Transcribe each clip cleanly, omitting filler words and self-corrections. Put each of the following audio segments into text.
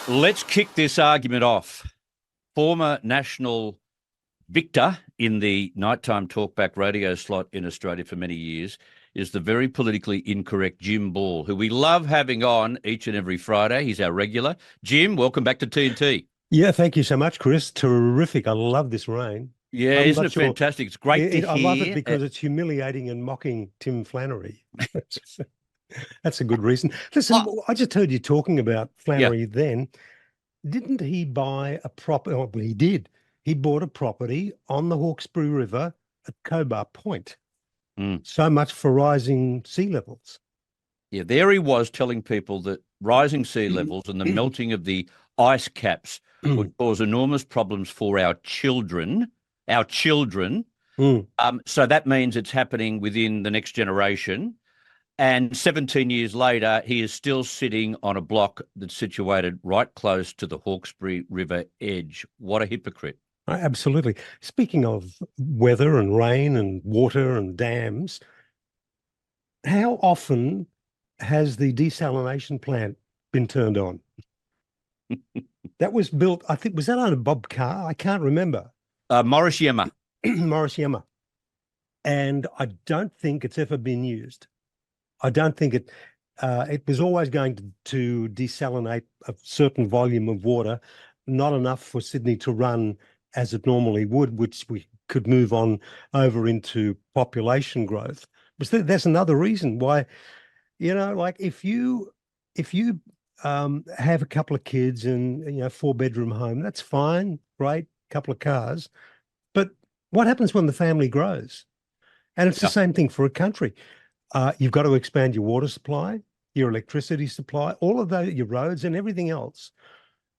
Let's kick this argument off. Former national victor in the nighttime talkback radio slot in Australia for many years is the very politically incorrect Jim Ball, who we love having on each and every Friday. He's our regular. Jim, welcome back to TNT. Yeah, thank you so much, Chris. Terrific. I love this rain. Yeah, I'm isn't not it sure. fantastic? It's great to hear. I love it because it's humiliating and mocking Tim Flannery. That's a good reason. Listen, I just heard you talking about Flannery then. Didn't he buy a property? Well, he did. He bought a property on the Hawkesbury River at Cobar Point. So much for rising sea levels. Yeah, there he was telling people that rising sea levels and the melting of the ice caps would cause enormous problems for our children. So that means it's happening within the next generation. And 17 years later, he is still sitting on a block that's situated right close to the Hawkesbury River edge. What a hypocrite. Absolutely. Speaking of weather and rain and water and dams, how often has the desalination plant been turned on? That was built, I think, was that under Bob Carr? I can't remember. Morris Yema. Morris Yema. And I don't think it's ever been used. I don't think it was always going to desalinate a certain volume of water, not enough for Sydney to run as it normally would, which we could move on over into population growth. But there's another reason why, like if you have a couple of kids and 4-bedroom home, that's fine, great, couple of cars. But what happens when the family grows? And it's the same thing for a country. You've got to expand your water supply, your electricity supply, all of those, your roads and everything else.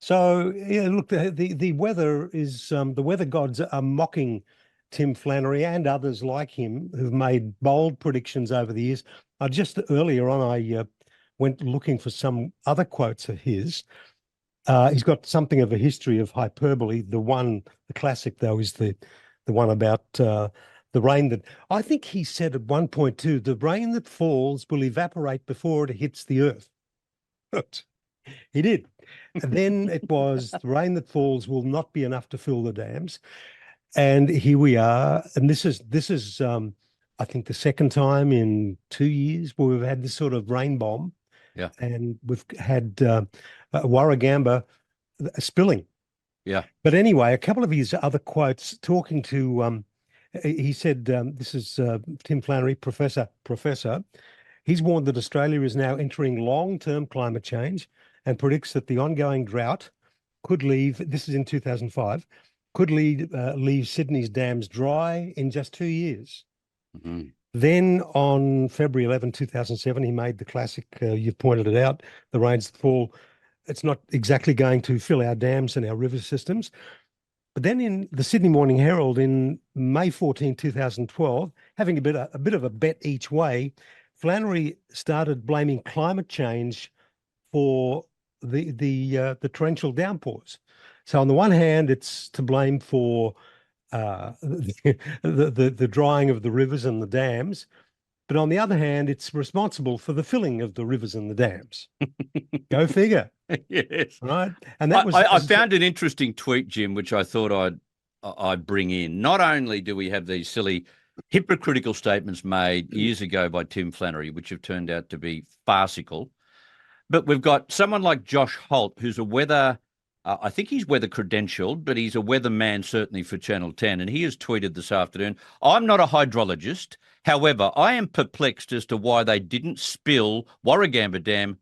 So look, the weather is the weather gods are mocking Tim Flannery and others like him who've made bold predictions over the years. Just earlier on, I went looking for some other quotes of his. He's got something of a history of hyperbole. The classic though, is the one about the rain that I think he said at one point too, the rain that falls will evaporate before it hits the earth. He did. And then it was the rain that falls will not be enough to fill the dams. And here we are. And this is I think the second time in 2 years where we've had this sort of rain bomb. Yeah. And we've had Warragamba spilling. Yeah. But anyway, a couple of his other quotes talking to he said, this is Tim Flannery, professor. He's warned that Australia is now entering long-term climate change and predicts that the ongoing drought could leave, this is in 2005, could leave Sydney's dams dry in just 2 years. Then on February 11, 2007, he made the classic, you've pointed it out, the rains that fall, it's not exactly going to fill our dams and our river systems. But then in the Sydney Morning Herald in May 14, 2012, having a bit of a bet each way, Flannery started blaming climate change for the torrential downpours. So on the one hand, it's to blame for the drying of the rivers and the dams, but on the other hand, it's responsible for the filling of the rivers and the dams. Go figure. Yes. Right. And that was I found an interesting tweet, Jim, which I thought I'd bring in. Not only do we have these silly hypocritical statements made years ago by Tim Flannery, which have turned out to be farcical, but we've got someone like Josh Holt, who's a weather, I think he's weather credentialed, but he's a weatherman certainly for Channel 10. And he has tweeted this afternoon, I'm not a hydrologist. However, I am perplexed as to why they didn't spill Warragamba Dam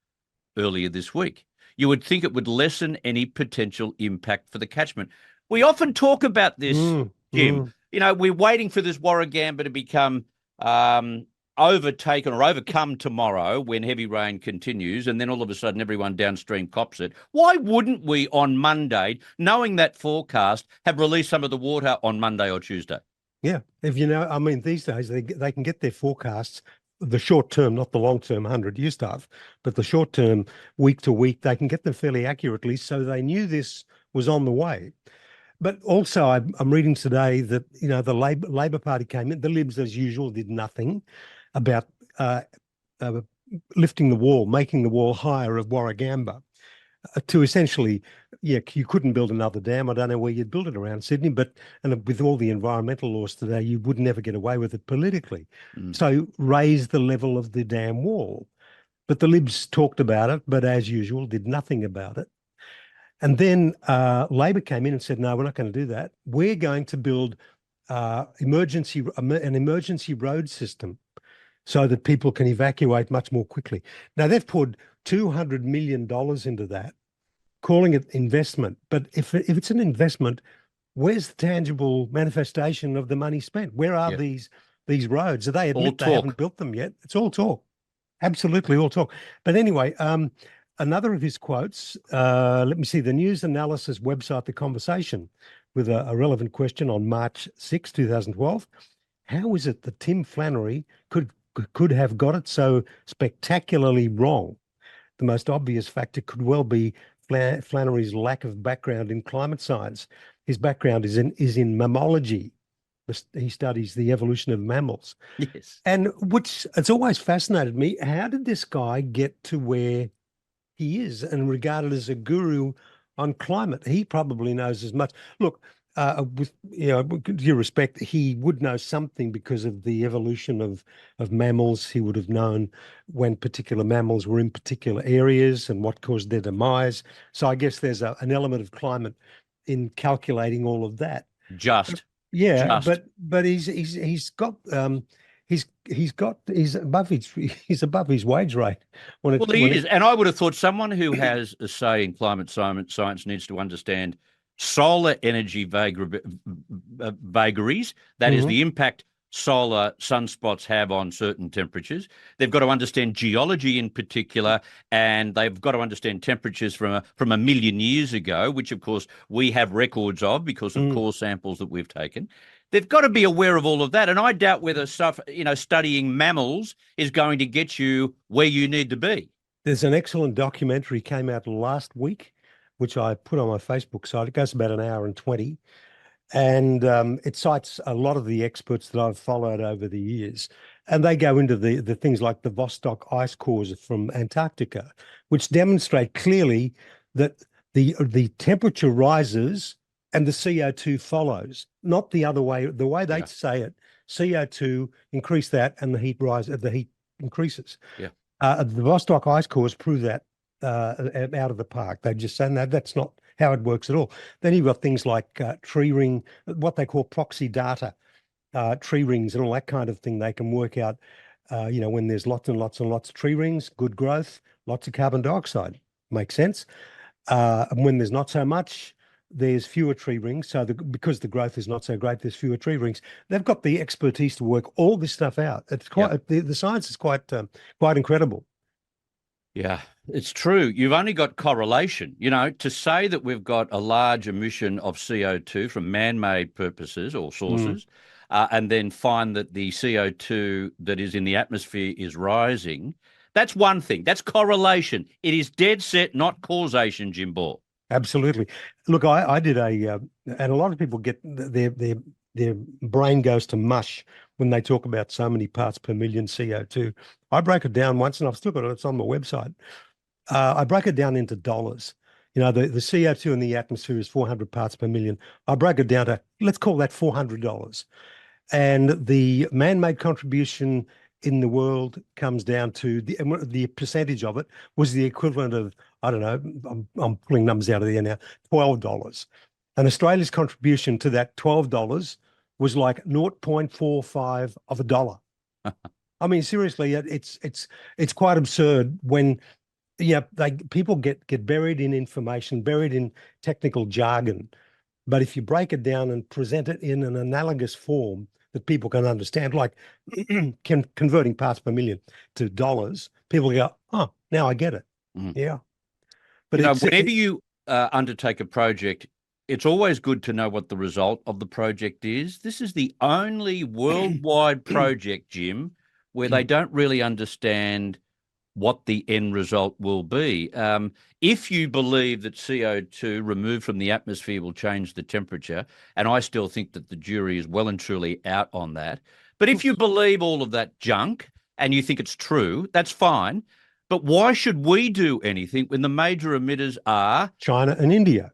earlier this week. You would think it would lessen any potential impact for the catchment. We often talk about this, Jim. We're waiting for this Warragamba to become overtaken or overcome tomorrow when heavy rain continues, and then all of a sudden everyone downstream cops it. Why wouldn't we on Monday, knowing that forecast, have released some of the water on Monday or Tuesday? Yeah. These days they can get their forecasts, the short term, not the long term 100-year stuff, but the short term, week to week, they can get them fairly accurately. So they knew this was on the way. But also, I'm reading today that the Labor Party came in. The Libs, as usual, did nothing about lifting the wall, making the wall higher of Warragamba. to essentially, yeah, you couldn't build another dam. I don't know where you'd build it around Sydney, but and with all the environmental laws today, you would never get away with it politically. So raise the level of the dam wall. But the Libs talked about it, but as usual, did nothing about it. And then Labor came in and said, no, we're not going to do that. We're going to build an emergency road system so that people can evacuate much more quickly. Now, they've poured $200 million into that, calling it investment. But if it's an investment, where's the tangible manifestation of the money spent? Where are these roads? They admit they haven't built them yet. It's all talk. Absolutely all talk. But anyway, another of his quotes, let me see, the news analysis website, The Conversation, with a relevant question on March 6, 2012. How is it that Tim Flannery could have got it so spectacularly wrong? The most obvious factor could well be Flannery's lack of background in climate science. His background is in mammalogy. He studies the evolution of mammals. Yes. And which it's always fascinated me. How did this guy get to where he is and regarded as a guru on climate? He probably knows as much. Look, with due respect, he would know something because of the evolution of mammals. He would have known when particular mammals were in particular areas and what caused their demise. So I guess there's an element of climate in calculating all of that. Yeah, but he's above his wage rate. He is, and I would have thought someone who has a say in climate science needs to understand solar energy vagaries. That is the impact solar sunspots have on certain temperatures. They've got to understand geology in particular, and they've got to understand temperatures from a million years ago, which of course we have records of because of core samples that we've taken. They've got to be aware of all of that, and I doubt whether studying mammals is going to get you where you need to be. There's an excellent documentary came out last week, which I put on my Facebook site. It goes about an hour and 20. And it cites a lot of the experts that I've followed over the years. And they go into the things like the Vostok ice cores from Antarctica, which demonstrate clearly that the temperature rises and the CO2 follows, not the other way. The way they say it, CO2 increase that and the heat increases. Yeah. The Vostok ice cores prove that out of the park. They just say, no, that's not how it works at all. Then you've got things like tree ring, what they call proxy data, tree rings and all that kind of thing. They can work out, when there's lots and lots and lots of tree rings, good growth, lots of carbon dioxide. Makes sense. And when there's not so much, there's fewer tree rings. So because the growth is not so great, there's fewer tree rings. They've got the expertise to work all this stuff out. It's quite the science is quite incredible. Yeah, it's true. You've only got correlation. To say that we've got a large emission of CO2 from man-made purposes or sources, and then find that the CO2 that is in the atmosphere is rising, that's one thing. That's correlation. It is dead set, not causation, Jim Ball. Absolutely. Look, I did and a lot of people get their brain goes to mush when they talk about so many parts per million CO2. I broke it down once, and I've still got it. It's on my website. I broke it down into dollars. The CO2 in the atmosphere is 400 parts per million. I broke it down to, let's call that $400. And the man-made contribution in the world comes down to the percentage of it was the equivalent of, I don't know, I'm pulling numbers out of the air now, $12. And Australia's contribution to that $12 was like 0.45 of a dollar. I mean, seriously, it's quite absurd when people get buried in information, buried in technical jargon. But if you break it down and present it in an analogous form that people can understand, like converting parts per million to dollars, people go, oh, now I get it. Yeah. But whenever you undertake a project, it's always good to know what the result of the project is. This is the only worldwide project, Jim, where they don't really understand what the end result will be. If you believe that CO2 removed from the atmosphere will change the temperature, and I still think that the jury is well and truly out on that, but if you believe all of that junk and you think it's true, that's fine. But why should we do anything when the major emitters are? China and India.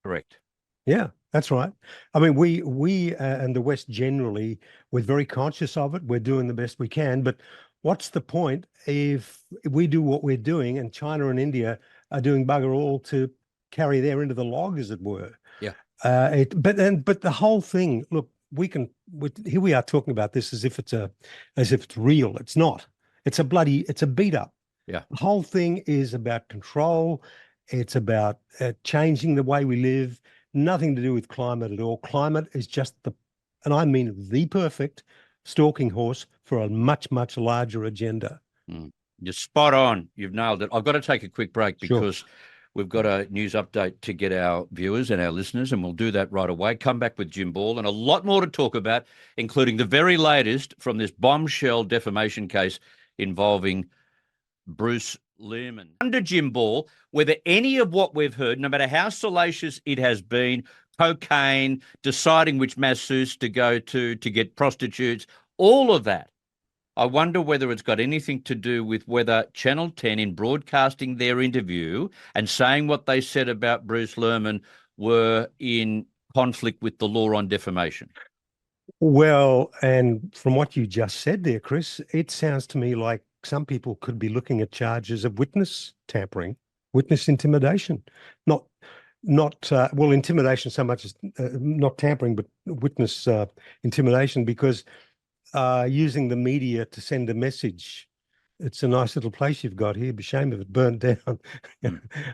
Correct. Yeah, that's right. I mean, we and the West generally, we're very conscious of it. We're doing the best we can. But what's the point if we do what we're doing and China and India are doing bugger all to carry their end of the log, as it were? Yeah. But the whole thing, look, here we are talking about this as if it's real. It's not. It's a beat up. Yeah. The whole thing is about control. It's about changing the way we live. Nothing to do with climate at all. Climate is just and I mean the perfect stalking horse for a much, much larger agenda. You're spot on. You've nailed it. I've got to take a quick break because we've got a news update to get our viewers and our listeners, and we'll do that right away. Come back with Jim Ball and a lot more to talk about, including the very latest from this bombshell defamation case involving Bruce Lehrmann. Under Jim Ball, whether any of what we've heard, no matter how salacious it has been, cocaine, deciding which masseuse to go to get prostitutes, all of that, I wonder whether it's got anything to do with whether Channel 10, in broadcasting their interview and saying what they said about Bruce Lehrmann, were in conflict with the law on defamation. Well, and from what you just said there, Chris, it sounds to me like some people could be looking at charges of witness tampering, witness intimidation, not intimidation so much as not tampering, but witness intimidation, because using the media to send a message. It's a nice little place you've got here. Be shame if it burnt down,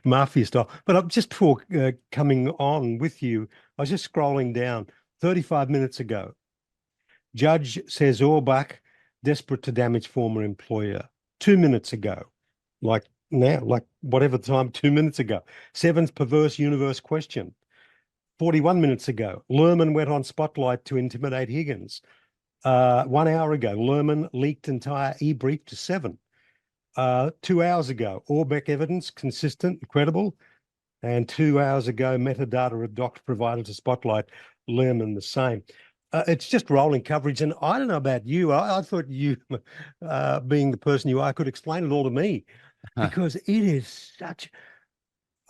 mafia style. But just before coming on with you, I was just scrolling down 35 minutes ago. Judge says Orbach desperate to damage former employer. 2 minutes ago, like now, like whatever time, 2 minutes ago. Seven's perverse universe question. 41 minutes ago, Lehrmann went on Spotlight to intimidate Higgins. 1 hour ago, Lehrmann leaked entire e-brief to Seven. 2 hours ago, Orbach evidence consistent, credible. And 2 hours ago, metadata of docs provided to Spotlight, Lehrmann the same. It's just rolling coverage. And I don't know about you. I thought you, being the person you are, could explain it all to me, because it is such.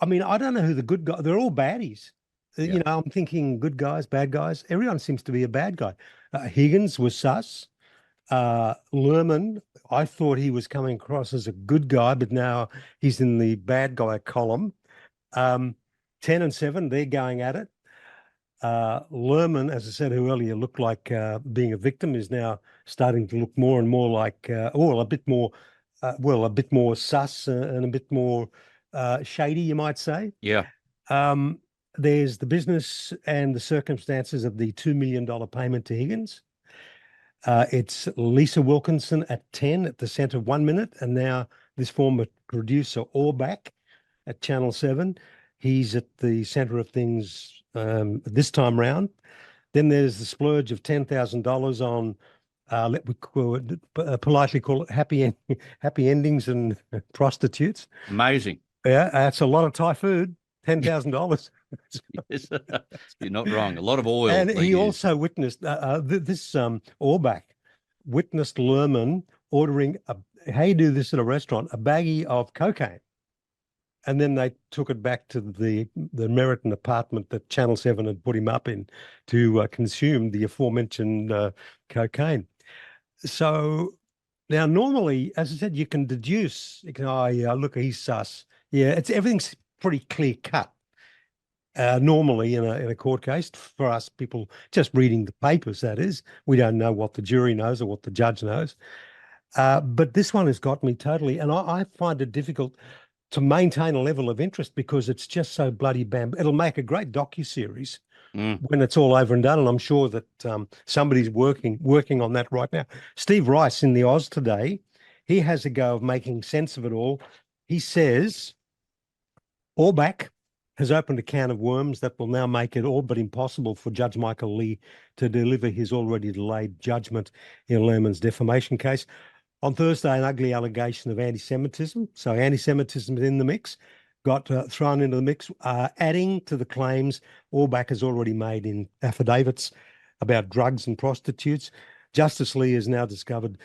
I mean, I don't know who the good guys. They're all baddies. Yeah. You know, I'm thinking good guys, bad guys. Everyone seems to be a bad guy. Higgins was sus. Lehrmann, I thought he was coming across as a good guy, but now he's in the bad guy column. 10 and 7, they're going at it. Lehrmann, as I said earlier, looked like being a victim, is now starting to look more and more like, a bit more sus and a bit more shady, you might say. Yeah. There's the business and the circumstances of the $2 million payment to Higgins. It's Lisa Wilkinson at 10 at the centre of 1 minute, and now this former producer Orbach at Channel 7. He's at the centre of things this time round. Then there's the splurge of $10,000 on, politely call it happy endings and prostitutes. Amazing. Yeah, that's a lot of Thai food. $10,000. Yes. You're not wrong. A lot of oil. And he also witnessed this Orbach witnessed Lehrmann ordering how you do this at a restaurant, a baggie of cocaine. And then they took it back to the Meriton apartment that Channel 7 had put him up in to consume the aforementioned cocaine. So now normally, as I said, you can deduce, look, he's sus. Yeah, everything's pretty clear cut. Normally in a court case, for us people just reading the papers, that is, we don't know what the jury knows or what the judge knows. But this one has got me totally, and I find it difficult to maintain a level of interest because it's just so bloody bam. It'll make a great docuseries when it's all over and done, and I'm sure that somebody's working on that right now. Steve Rice in the Oz today, he has a go of making sense of it all. He says Orbach has opened a can of worms that will now make it all but impossible for Judge Michael Lee to deliver his already delayed judgment in Lehrmann's defamation case. On Thursday, an ugly allegation of anti-Semitism. So anti-Semitism is in the mix, got thrown into the mix, adding to the claims Orbach has already made in affidavits about drugs and prostitutes. Justice Lee has now discovered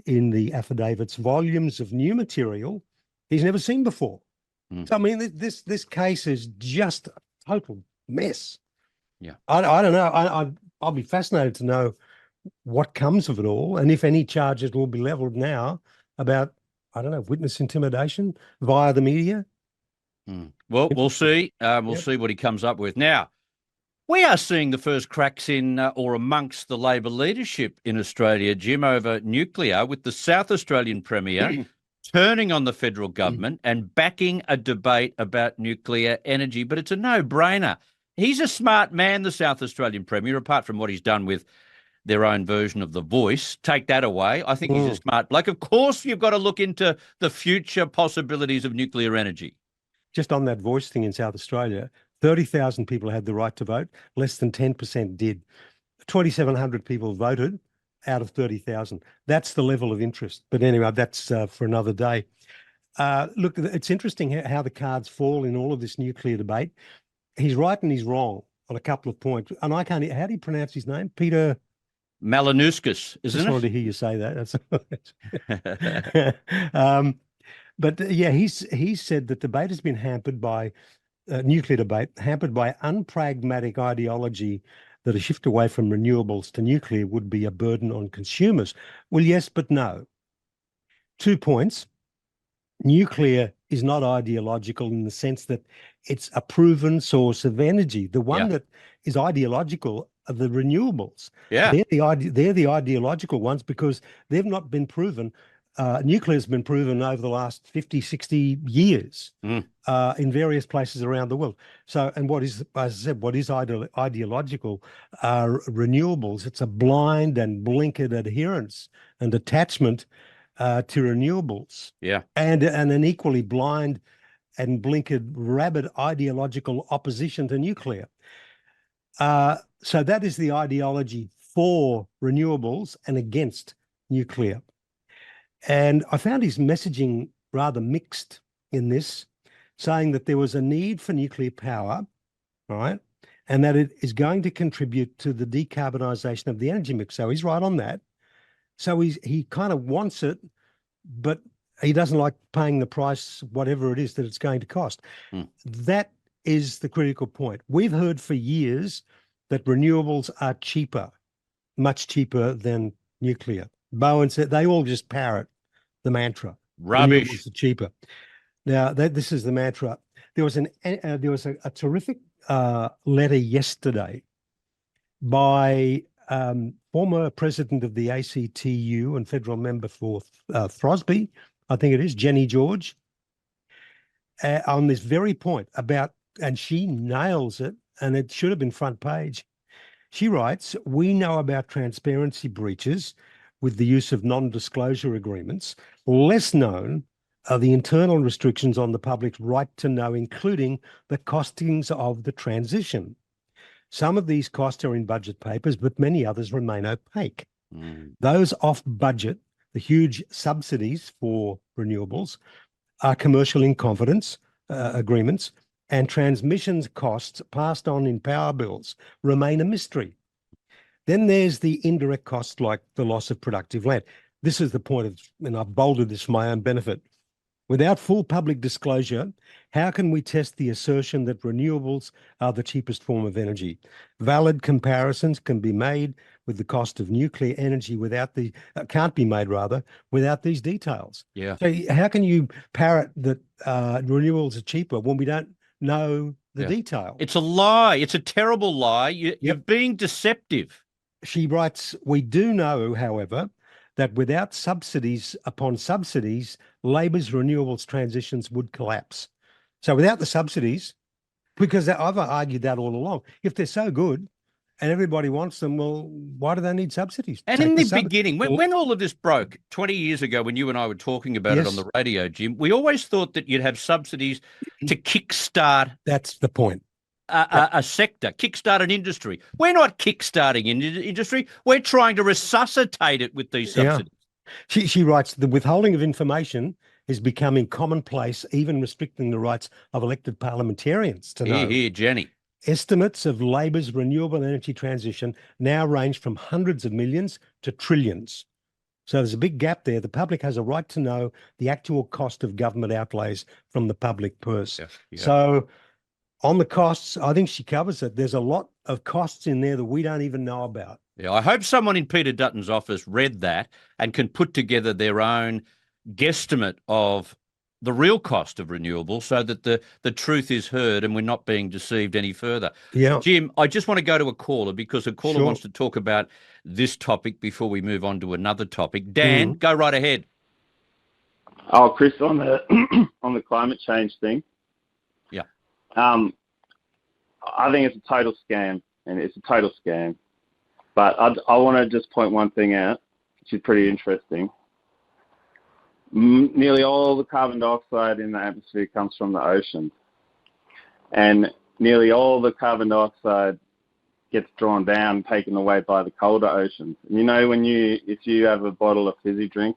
in the affidavits volumes of new material he's never seen before. Mm. So, I mean, this case is just a total mess. Yeah. I don't know. I'll be fascinated to know what comes of it all, and if any charges will be leveled now about, I don't know, witness intimidation via the media. Well, we'll see. We'll Yep. see what he comes up with. Now, we are seeing the first cracks in or amongst the Labor leadership in Australia, Jim, over nuclear, with the South Australian Premier turning on the federal government and backing a debate about nuclear energy. But it's a no-brainer. He's a smart man, the South Australian Premier, apart from what he's done with their own version of The Voice. Take that away. I think he's a smart bloke. Of course, you've got to look into the future possibilities of nuclear energy. Just on that Voice thing in South Australia, 30,000 people had the right to vote. Less than 10% did. 2,700 people voted out of 30,000. That's the level of interest. But anyway, that's for another day. Look, it's interesting how the cards fall in all of this nuclear debate. He's right and he's wrong on a couple of points. And I can't, how do you pronounce his name? Peter Malinowskis, isn't Just it? wanted to hear you say that. But yeah, he said that debate has been hampered by nuclear debate, hampered by unpragmatic ideology that a shift away from renewables to nuclear would be a burden on consumers. Well, yes, but no. 2 points. Nuclear is not ideological in the sense that it's a proven source of energy. The one that is ideological are the renewables. Yeah. They're the ideological ones because they've not been proven. Nuclear has been proven over the last 50, 60 years in various places around the world. So, and what is, as I said, what is ideological are renewables. It's a blind and blinkered adherence and attachment to renewables. Yeah. And an equally blind and blinkered rabid ideological opposition to nuclear. So that is the ideology for renewables and against nuclear. And I found his messaging rather mixed in this, saying that there was a need for nuclear power, right? And that it is going to contribute to the decarbonisation of the energy mix. So he's right on that. So he kind of wants it, but he doesn't like paying the price, whatever it is that it's going to cost. That is the critical point. We've heard for years that renewables are cheaper, much cheaper than nuclear. Bowen said they all just parrot the mantra. Rubbish. Renewables are cheaper. Now, this is the mantra. There was a terrific letter yesterday by former president of the ACTU and federal member for Throsby, I think it is, Jenny George, on this very point about, and she nails it, and it should have been front page. She writes, "We know about transparency breaches with the use of non-disclosure agreements. Less known are the internal restrictions on the public's right to know, including the costings of the transition. Some of these costs are in budget papers, but many others remain opaque. Those off budget, the huge subsidies for renewables, are commercial in confidence agreements, and transmissions costs passed on in power bills remain a mystery. Then there's the indirect costs like the loss of productive land." This is the point of, and I've bolded this for my own benefit. "Without full public disclosure, how can we test the assertion that renewables are the cheapest form of energy? Valid comparisons can be made with the cost of nuclear energy can't be made rather, without these details." Yeah. So how can you parrot that renewables are cheaper when we don't know the detail? It's a lie. It's a terrible lie. You're being deceptive. She writes, "We do know, however, that without subsidies upon subsidies, Labor's renewables transitions would collapse." So without the subsidies, because I've argued that all along, if they're so good and everybody wants them, well, why do they need subsidies? And in the beginning, when all of this broke 20 years ago, when you and I were talking about it on the radio, Jim, we always thought that you'd have subsidies to kickstart. That's the point. A sector, kickstart an industry. We're not kickstarting an industry. We're trying to resuscitate it with these subsidies. She writes, "The withholding of information is becoming commonplace, even restricting the rights of elected parliamentarians to know." Here, Jenny. "Estimates of Labor's renewable energy transition now range from hundreds of millions to trillions." So there's a big gap there. The public has a right to know the actual cost of government outlays from the public purse. Yeah. So on the costs, I think she covers it. There's a lot of costs in there that we don't even know about. Yeah, I hope someone in Peter Dutton's office read that and can put together their own guesstimate of the real cost of renewables so that the truth is heard and we're not being deceived any further. Yeah. Jim, I just want to go to a caller because a caller Sure. wants to talk about this topic before we move on to another topic. Dan, go right ahead. Oh, Chris, on the on the climate change thing. Yeah. I think it's a total scam, and it's a total scam. But I want to just point one thing out, which is pretty interesting. Nearly all the carbon dioxide in the atmosphere comes from the oceans. And nearly all the carbon dioxide gets drawn down, taken away by the colder oceans. You know, if you have a bottle of fizzy drink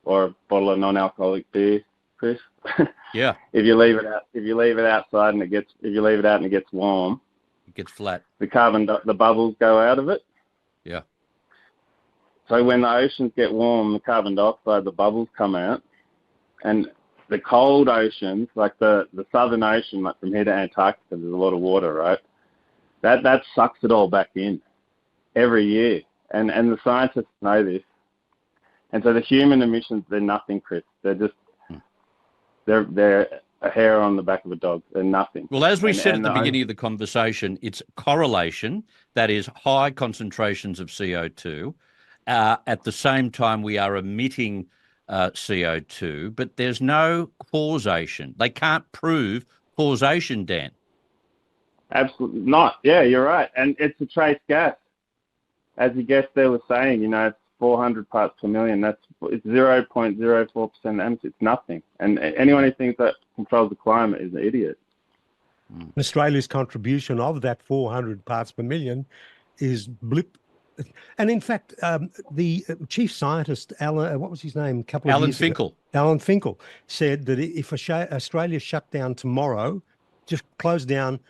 or a bottle of non-alcoholic beer, Chris, yeah, if you leave it outside and if you leave it out and it gets warm, it gets flat. The bubbles go out of it. Yeah. So when the oceans get warm, the carbon dioxide, the bubbles come out, and the cold oceans, like the Southern Ocean, like from here to Antarctica, there's a lot of water, right? That sucks it all back in every year, and the scientists know this. And so the human emissions, they're nothing, Chris. They're just they're a hair on the back of a dog. They're nothing. Well, as we said at the beginning of the conversation, it's correlation, that is high concentrations of CO2. At the same time, we are emitting CO2, but there's no causation. They can't prove causation, Dan. Absolutely not. Yeah, you're right. And it's a trace gas. As your guest there was saying, you know, it's 400 parts per million. It's 0.04% of the atmosphere. It's nothing. And anyone who thinks that controls the climate is an idiot. Australia's contribution of that 400 parts per million is blip. And in fact, the chief scientist, Alan, what was his name? Alan Finkel. Alan Finkel said that if Australia shut down tomorrow, just close down,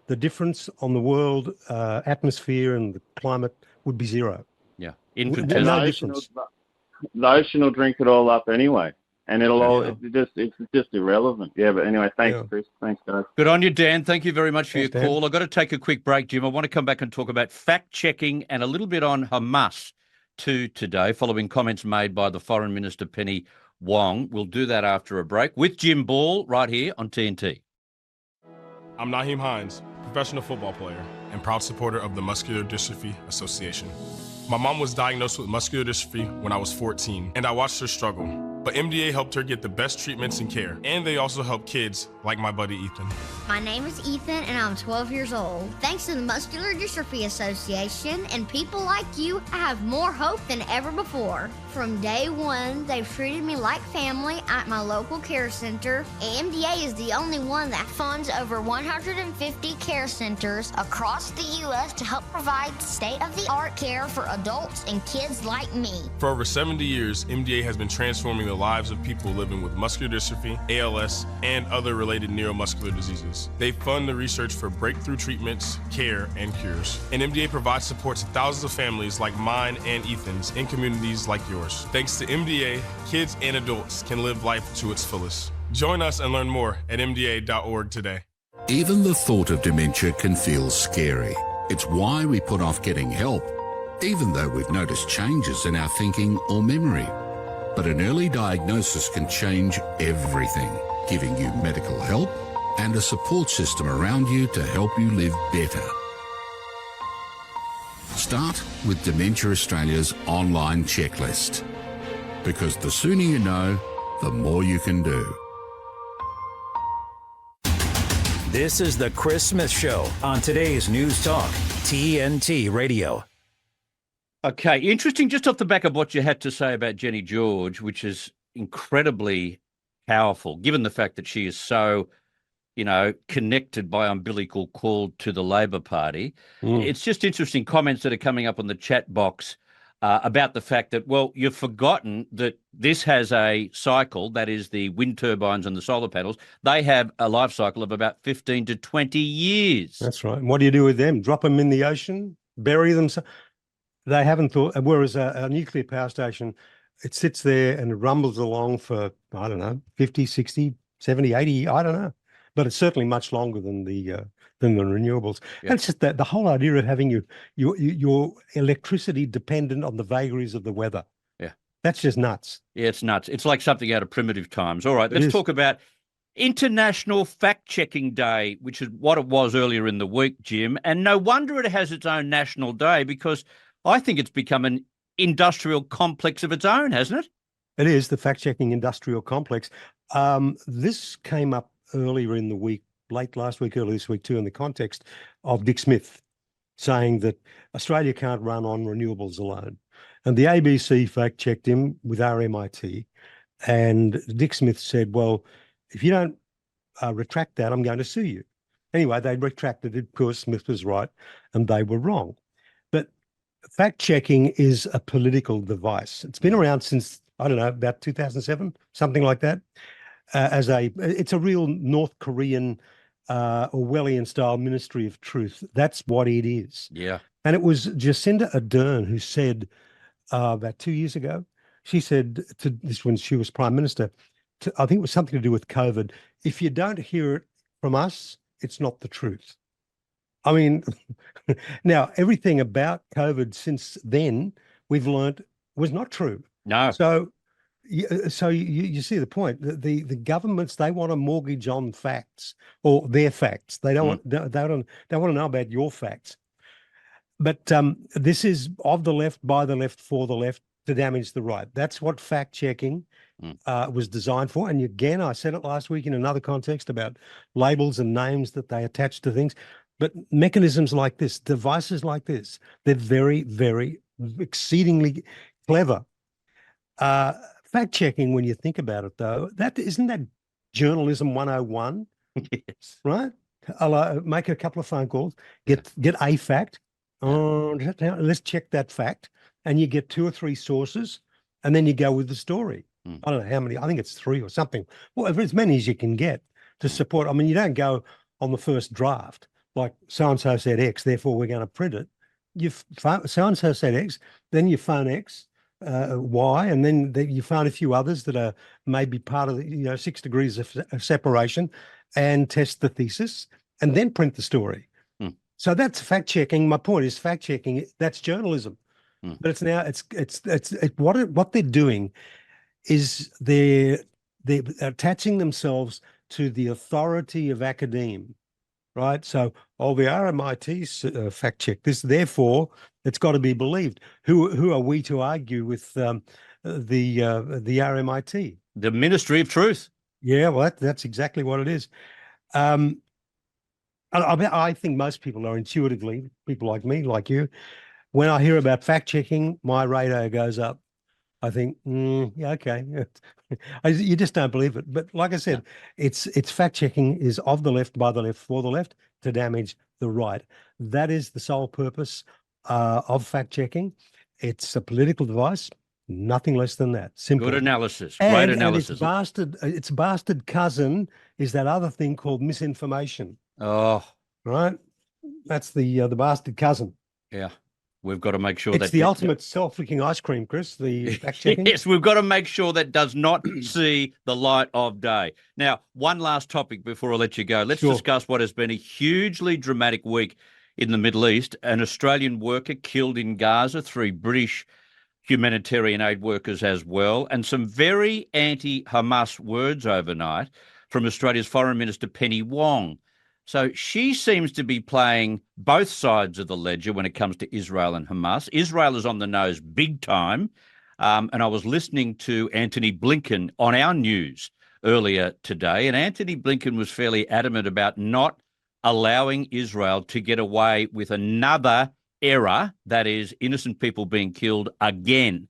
the difference on the world atmosphere and the climate would be zero. Yeah, no difference. The ocean will drink it all up anyway, and it's just irrelevant. Yeah, but anyway, thanks, Chris. Thanks, guys. Good on you, Dan. Thank you very much for your call. I've got to take a quick break, Jim. I want to come back and talk about fact-checking and a little bit on Hamas too today, following comments made by the Foreign Minister, Penny Wong. We'll do that after a break with Jim Ball right here on TNT. I'm Naheem Hines, professional football player and proud supporter of the Muscular Dystrophy Association. My mom was diagnosed with muscular dystrophy when I was 14, and I watched her struggle. But MDA helped her get the best treatments and care, and they also help kids like my buddy Ethan. My name is Ethan, and I'm 12 years old. Thanks to the Muscular Dystrophy Association and people like you, I have more hope than ever before. From day one, they've treated me like family at my local care center. AMDA is the only one that funds over 150 care centers across the U.S. to help provide state-of-the-art care for adults and kids like me. For over 70 years, MDA has been transforming the lives of people living with muscular dystrophy, ALS, and other related neuromuscular diseases. They fund the research for breakthrough treatments, care, and cures. And MDA provides support to thousands of families like mine and Ethan's in communities like yours. Thanks to MDA, kids and adults can live life to its fullest. Join us and learn more at mda.org today. Even the thought of dementia can feel scary. It's why we put off getting help, even though we've noticed changes in our thinking or memory. But an early diagnosis can change everything, giving you medical help and a support system around you to help you live better. Start with Dementia Australia's online checklist, because the sooner you know, the more you can do. This is the Chris Smith Show on today's News Talk, TNT Radio. Okay, interesting. Just off the back of what you had to say about Jenny George, which is incredibly powerful, given the fact that she is so, connected by umbilical cord to the Labor Party. It's just interesting comments that are coming up on the chat box about the fact that, well, you've forgotten that this has a cycle, that is the wind turbines and the solar panels. They have a life cycle of about 15 to 20 years. That's right. And what do you do with them? Drop them in the ocean? Bury them? They haven't thought, whereas a nuclear power station, it sits there and it rumbles along for, I don't know, 50, 60, 70, 80, I don't know. But it's certainly much longer than the renewables. Yeah. And it's just that the whole idea of having your electricity dependent on the vagaries of the weather. Yeah. That's just nuts. Yeah, it's nuts. It's like something out of primitive times. All right, let's is. talk about International Fact-Checking Day, which is what it was earlier in the week, Jim. And no wonder it has its own national day, because I think it's become an industrial complex of its own, hasn't it? It is the fact-checking industrial complex. This came up earlier in the week, late last week, early this week too, in the context of Dick Smith saying that Australia can't run on renewables alone. And the ABC fact-checked him with RMIT. And Dick Smith said, well, if you don't retract that, I'm going to sue you. Anyway, they retracted it because Smith was right and they were wrong. But fact-checking is a political device. It's been around since, I don't know, about 2007, something like that. It's a real North Korean Orwellian-style ministry of truth. That's what it is. Yeah. And it was Jacinda Ardern who said about 2 years ago, she said to this when she was Prime Minister, I think it was something to do with COVID, if you don't hear it from us, it's not the truth. I mean, now everything about COVID since then we've learned was not true. No. So you see the point. The governments, they want a mortgage on facts or their facts. They don't want they don't want to know about your facts. But this is of the left, by the left, for the left, to damage the right. That's what fact checking was designed for. And again, I said it last week in another context about labels and names that they attach to things. But mechanisms like this, devices like this, they're very, very exceedingly clever. Fact checking, when you think about it, though, isn't that journalism 101? Yes. Right? I'll make a couple of phone calls, get a fact. Oh, let's check that fact. And you get 2 or 3 sources, and then you go with the story. I don't know how many, I think it's 3 or something. Well, as many as you can get to support. I mean, you don't go on the first draft, like so-and-so said X, therefore we're going to print it. So-and-so said X, then you phone X, Y, and then you phone a few others that are maybe part of the 6 degrees of separation, and test the thesis, and then print the story. So that's fact checking. My point is fact checking. That's journalism, but it's now what they're doing is they're attaching themselves to the authority of academia, right? So, the RMIT fact check this, therefore it's got to be believed. Who are we to argue with the RMIT? The Ministry of Truth. Yeah, well, that's exactly what it is. I think most people are intuitively, people like me, like you, when I hear about fact checking, my radar goes up. I think, yeah, okay. You just don't believe it. But like I said, it's fact checking is of the left, by the left, for the left, to damage the right. That is the sole purpose of fact checking. It's a political device, nothing less than that. Simple. Good analysis. Great analysis. And its bastard cousin is that other thing called misinformation. Oh, right. That's the bastard cousin. Yeah. We've got to make sure it's the ultimate self-licking ice cream, Chris, the fact-checking. Yes, we've got to make sure that does not see the light of day. Now, one last topic before I let you go. Let's discuss what has been a hugely dramatic week in the Middle East. An Australian worker killed in Gaza, 3 British humanitarian aid workers as well, and some very anti-Hamas words overnight from Australia's Foreign Minister Penny Wong. So she seems to be playing both sides of the ledger when it comes to Israel and Hamas. Israel is on the nose big time. And I was listening to Antony Blinken on our news earlier today, and Antony Blinken was fairly adamant about not allowing Israel to get away with another error, that is innocent people being killed again.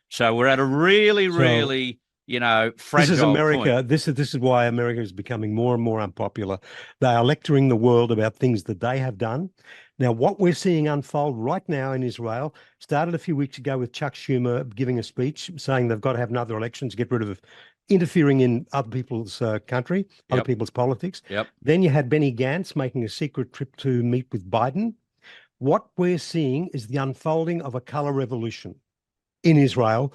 So we're at a really, fragile this is America. point. This is why America is becoming more and more unpopular. They are lecturing the world about things that they have done. Now, what we're seeing unfold right now in Israel started a few weeks ago with Chuck Schumer giving a speech saying they've got to have another election to get rid of interfering in other people's country, other people's politics. Then you had Benny Gantz making a secret trip to meet with Biden. What we're seeing is the unfolding of a color revolution in Israel.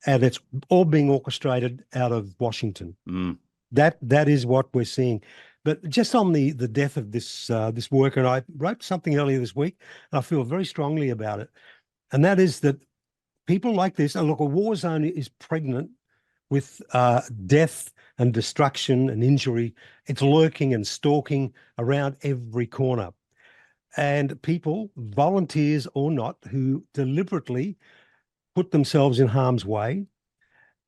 and it's all being orchestrated out of Washington. Mm. That is what we're seeing. But just on the death of this worker, and I wrote something earlier this week, and I feel very strongly about it, and that is that people like this, and look, a war zone is pregnant with death and destruction and injury. It's lurking and stalking around every corner. And people, volunteers or not, who deliberately put themselves in harm's way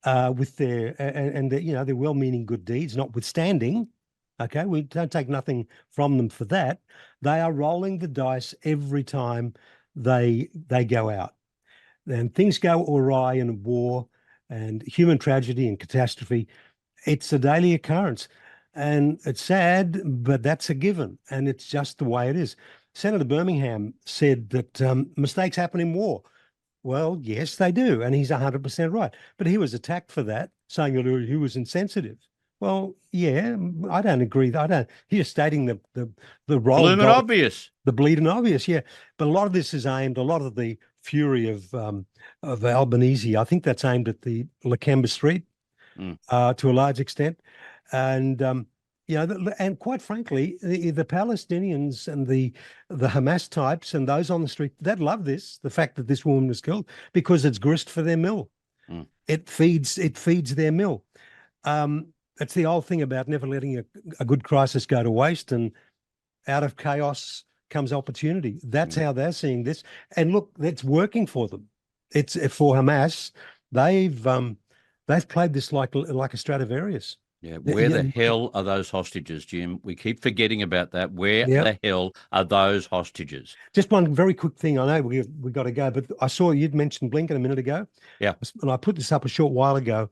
with their their well-meaning good deeds, notwithstanding. Okay, we don't take nothing from them for that. They are rolling the dice every time they go out, and things go awry in a war, and human tragedy and catastrophe. It's a daily occurrence, and it's sad, but that's a given, and it's just the way it is. Senator Birmingham said that mistakes happen in war. Well, yes, they do, and he's 100% right. But he was attacked for that, saying that he was insensitive. Well, yeah, I don't agree. He's stating the role. Blooming obvious. The bleeding obvious, yeah. But a lot of this is aimed, a lot of the fury of Albanese, I think that's aimed at the Lakemba Street to a large extent. And, and quite frankly, the Palestinians and the Hamas types and those on the street, they'd love this, the fact that this woman was killed, because it's grist for their mill. It feeds their mill. It's the old thing about never letting a good crisis go to waste, and out of chaos comes opportunity. That's how they're seeing this. And look, it's working for them. It's for Hamas. They've played this like a Stradivarius. Yeah, where the hell are those hostages, Jim? We keep forgetting about that. Where the hell are those hostages? Just one very quick thing. I know we got to go, but I saw you'd mentioned Blinken a minute ago. Yeah. And I put this up a short while ago.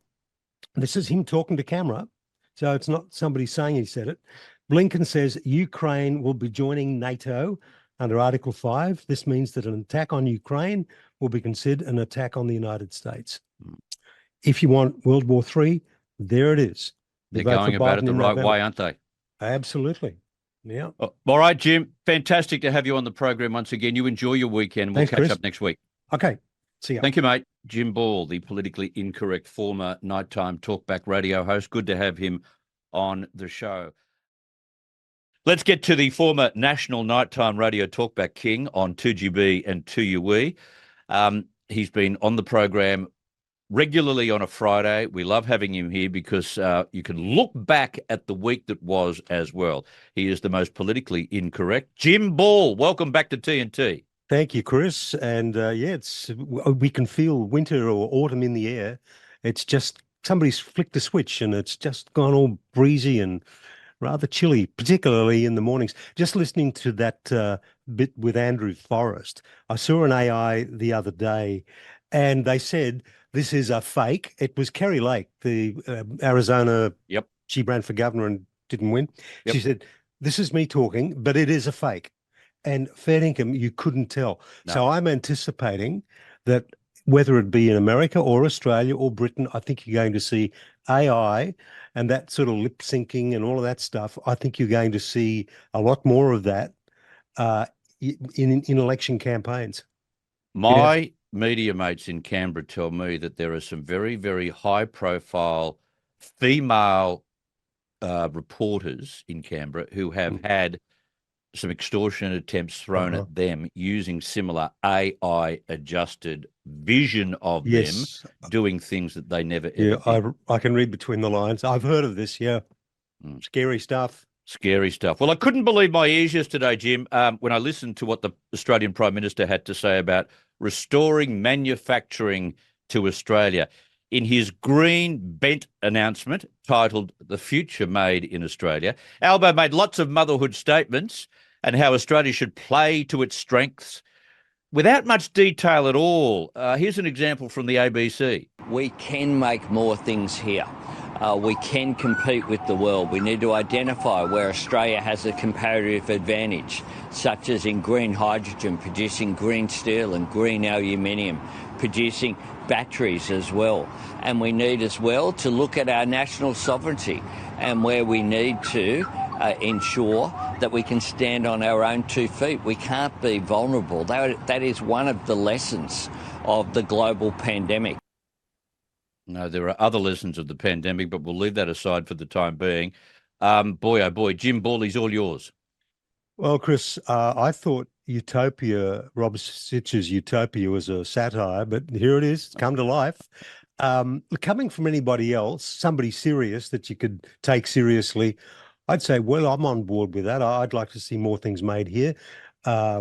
This is him talking to camera. So it's not somebody saying he said it. Blinken says Ukraine will be joining NATO under Article 5. This means that an attack on Ukraine will be considered an attack on the United States. If you want World War III, there it is. They're going about it the right way, aren't they? Absolutely. Yeah. All right, Jim. Fantastic to have you on the program once again. You enjoy your weekend. We'll catch up next week. Okay. See you. Thank you, mate. Jim Ball, the politically incorrect former nighttime talkback radio host. Good to have him on the show. Let's get to the former national nighttime radio talkback king on 2GB and 2UE. He's been on the program regularly on a Friday. We love having him here because you can look back at the week that was as well. He is the most politically incorrect. Jim Ball, welcome back to TNT. Thank you, Chris. And we can feel winter or autumn in the air. It's just somebody's flicked a switch and it's just gone all breezy and rather chilly, particularly in the mornings. Just listening to that bit with Andrew Forrest, I saw an AI the other day and they said, this is a fake. It was Kerry Lake, the Arizona. Yep. She ran for governor and didn't win. Yep. She said, this is me talking, but it is a fake. And fair income, you couldn't tell. No. So I'm anticipating that whether it be in America or Australia or Britain, I think you're going to see AI and that sort of lip syncing and all of that stuff. I think you're going to see a lot more of that in election campaigns. My media mates in Canberra tell me that there are some very, very high-profile female reporters in Canberra who have had some extortion attempts thrown at them using similar AI-adjusted vision of them doing things that they never ever did. I can read between the lines. I've heard of this, Scary stuff. Scary stuff. Well, I couldn't believe my ears yesterday, Jim, when I listened to what the Australian Prime Minister had to say about restoring manufacturing to Australia. In his green bent announcement titled The Future Made in Australia, Albo made lots of motherhood statements and how Australia should play to its strengths without much detail at all. Here's an example from the ABC. We can make more things here. We can compete with the world. We need to identify where Australia has a comparative advantage, such as in green hydrogen, producing green steel and green aluminium, producing batteries as well. And we need as well to look at our national sovereignty and where we need to ensure that we can stand on our own 2 feet. We can't be vulnerable. That is one of the lessons of the global pandemic. No, there are other lessons of the pandemic, but we'll leave that aside for the time being. Boy, oh boy, Jim Bawley's all yours. Well, Chris, I thought Utopia, Rob Sitch's Utopia, was a satire, but here it is. It's come to life. Coming from anybody else, somebody serious that you could take seriously, I'd say, well, I'm on board with that. I'd like to see more things made here.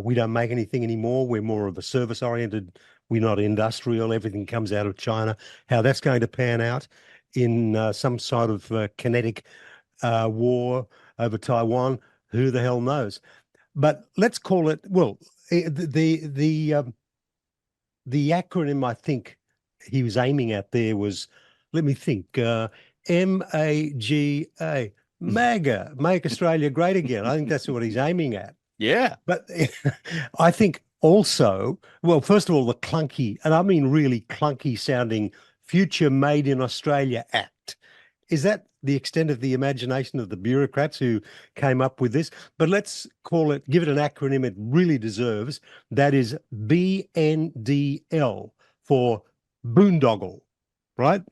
We don't make anything anymore. We're more of a service-oriented. We're not industrial. Everything comes out of China. How that's going to pan out in some sort of kinetic war over Taiwan, who the hell knows? But let's call it, well, the acronym I think he was aiming at there was, let me think, MAGA, MAGA, Make Australia Great Again. I think that's what he's aiming at. Yeah. But I think also, well, first of all, the clunky, and I mean really clunky sounding Future Made in Australia Act. Is that the extent of the imagination of the bureaucrats who came up with this? But let's call it, give it an acronym it really deserves. That is BNDL for boondoggle, right?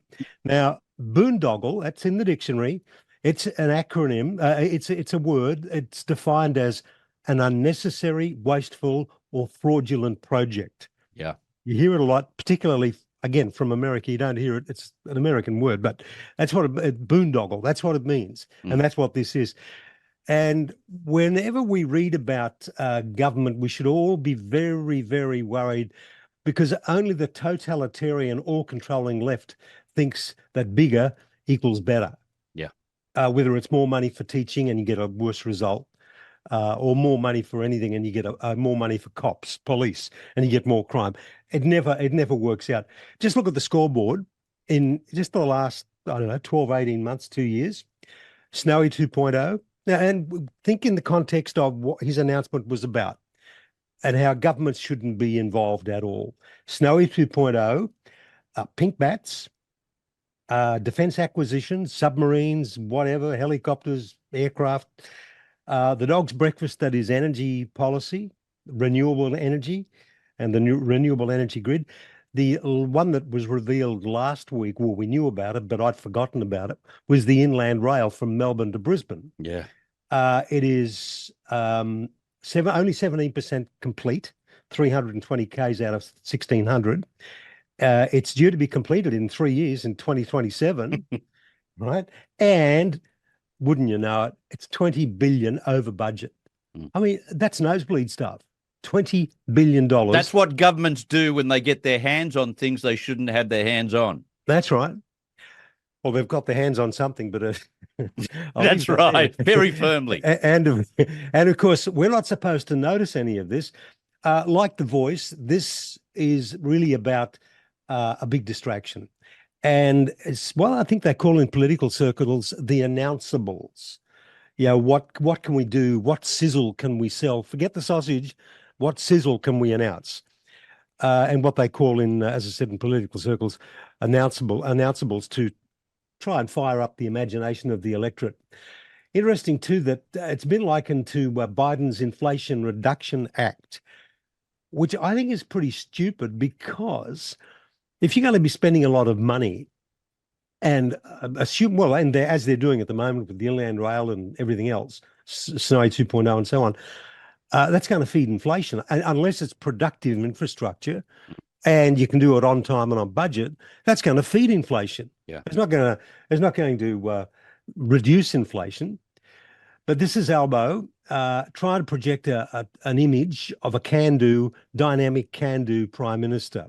Now, boondoggle, that's in the dictionary. It's an acronym. It's a word. It's defined as an unnecessary, wasteful, or fraudulent project. Yeah. You hear it a lot, particularly, again, from America. You don't hear it. It's an American word, but that's what boondoggle, that's what it means. And that's what this is. And whenever we read about government, we should all be very, very worried, because only the totalitarian, all-controlling left thinks that bigger equals better. Yeah. Whether it's more money for teaching and you get a worse result, or more money for anything and you get more money for cops, police, and you get more crime. It never works out. Just look at the scoreboard in just the last, I don't know, 12, 18 months, 2 years. Snowy 2.0. Now, and think in the context of what his announcement was about and how governments shouldn't be involved at all. Snowy 2.0, pink bats, defense acquisitions, submarines, whatever, helicopters, aircraft. The dog's breakfast, that is energy policy, renewable energy, and the new renewable energy grid. The one that was revealed last week, well, we knew about it, but I'd forgotten about it, was the inland rail from Melbourne to Brisbane. Yeah. It is only 17% complete, 320 Ks out of 1,600. It's due to be completed in 3 years, in 2027, right? And wouldn't you know it, it's 20 billion over budget. I mean, that's nosebleed stuff. $20 billion. That's what governments do when they get their hands on things they shouldn't have their hands on. That's right. Well, they've got their hands on something, but that's right, very firmly. And of course, we're not supposed to notice any of this. Like The Voice, this is really about a big distraction. And it's, well, I think they call in political circles the announceables. Yeah, what can we do? What sizzle can we sell? Forget the sausage. What sizzle can we announce? And what they call in, as I said, in political circles, announceables to try and fire up the imagination of the electorate. Interesting, too, that it's been likened to Biden's Inflation Reduction Act, which I think is pretty stupid, because if you're going to be spending a lot of money and assume, well, and as they're doing at the moment with the inland rail and everything else, Snowy 2.0 and so on, that's going to feed inflation, unless it's productive infrastructure and you can do it on time and on budget. That's going to feed inflation. Yeah, it's not going to reduce inflation. But this is Albo trying to project an image of a can-do, dynamic can-do prime minister.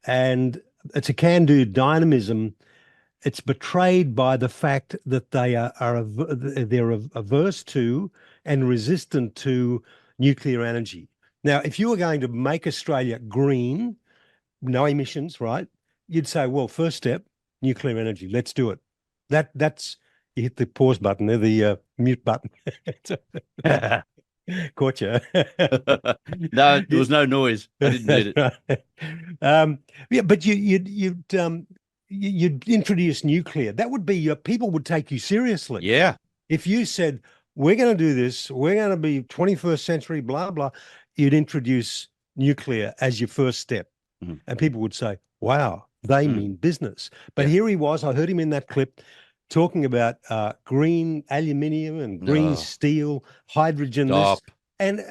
And it's a can-do dynamism. It's betrayed by the fact that they're averse to and resistant to nuclear energy. Now, if you were going to make Australia green, no emissions, right? You'd say, well, first step, nuclear energy. Let's do it. That's you hit the pause button there, the mute button. Caught you. No, there was no noise. I didn't need it. Right. Yeah, but you'd introduce nuclear. That would be, people would take you seriously. Yeah. If you said, we're going to do this, we're going to be 21st century, blah, blah, you'd introduce nuclear as your first step. And people would say, wow, They mean business. But here he was, I heard him in that clip talking about green aluminium and green steel, hydrogen. Stop. And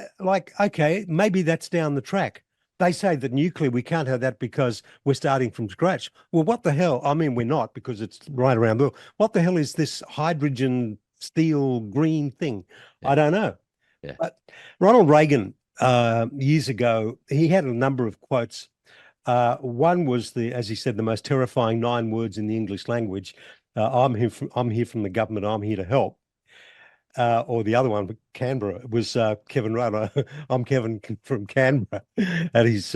okay, maybe that's down the track. They say that nuclear, we can't have that because we're starting from scratch. Well, what the hell? I mean, we're not, because it's right around the world. What the hell is this hydrogen, steel, green thing? I don't know. Yeah. But Ronald Reagan, years ago, he had a number of quotes. One was, as he said, the most terrifying 9 words in the English language. I'm here from the government. I'm here to help. Or the other one, Canberra, was Kevin Rudd. I'm Kevin from Canberra. At his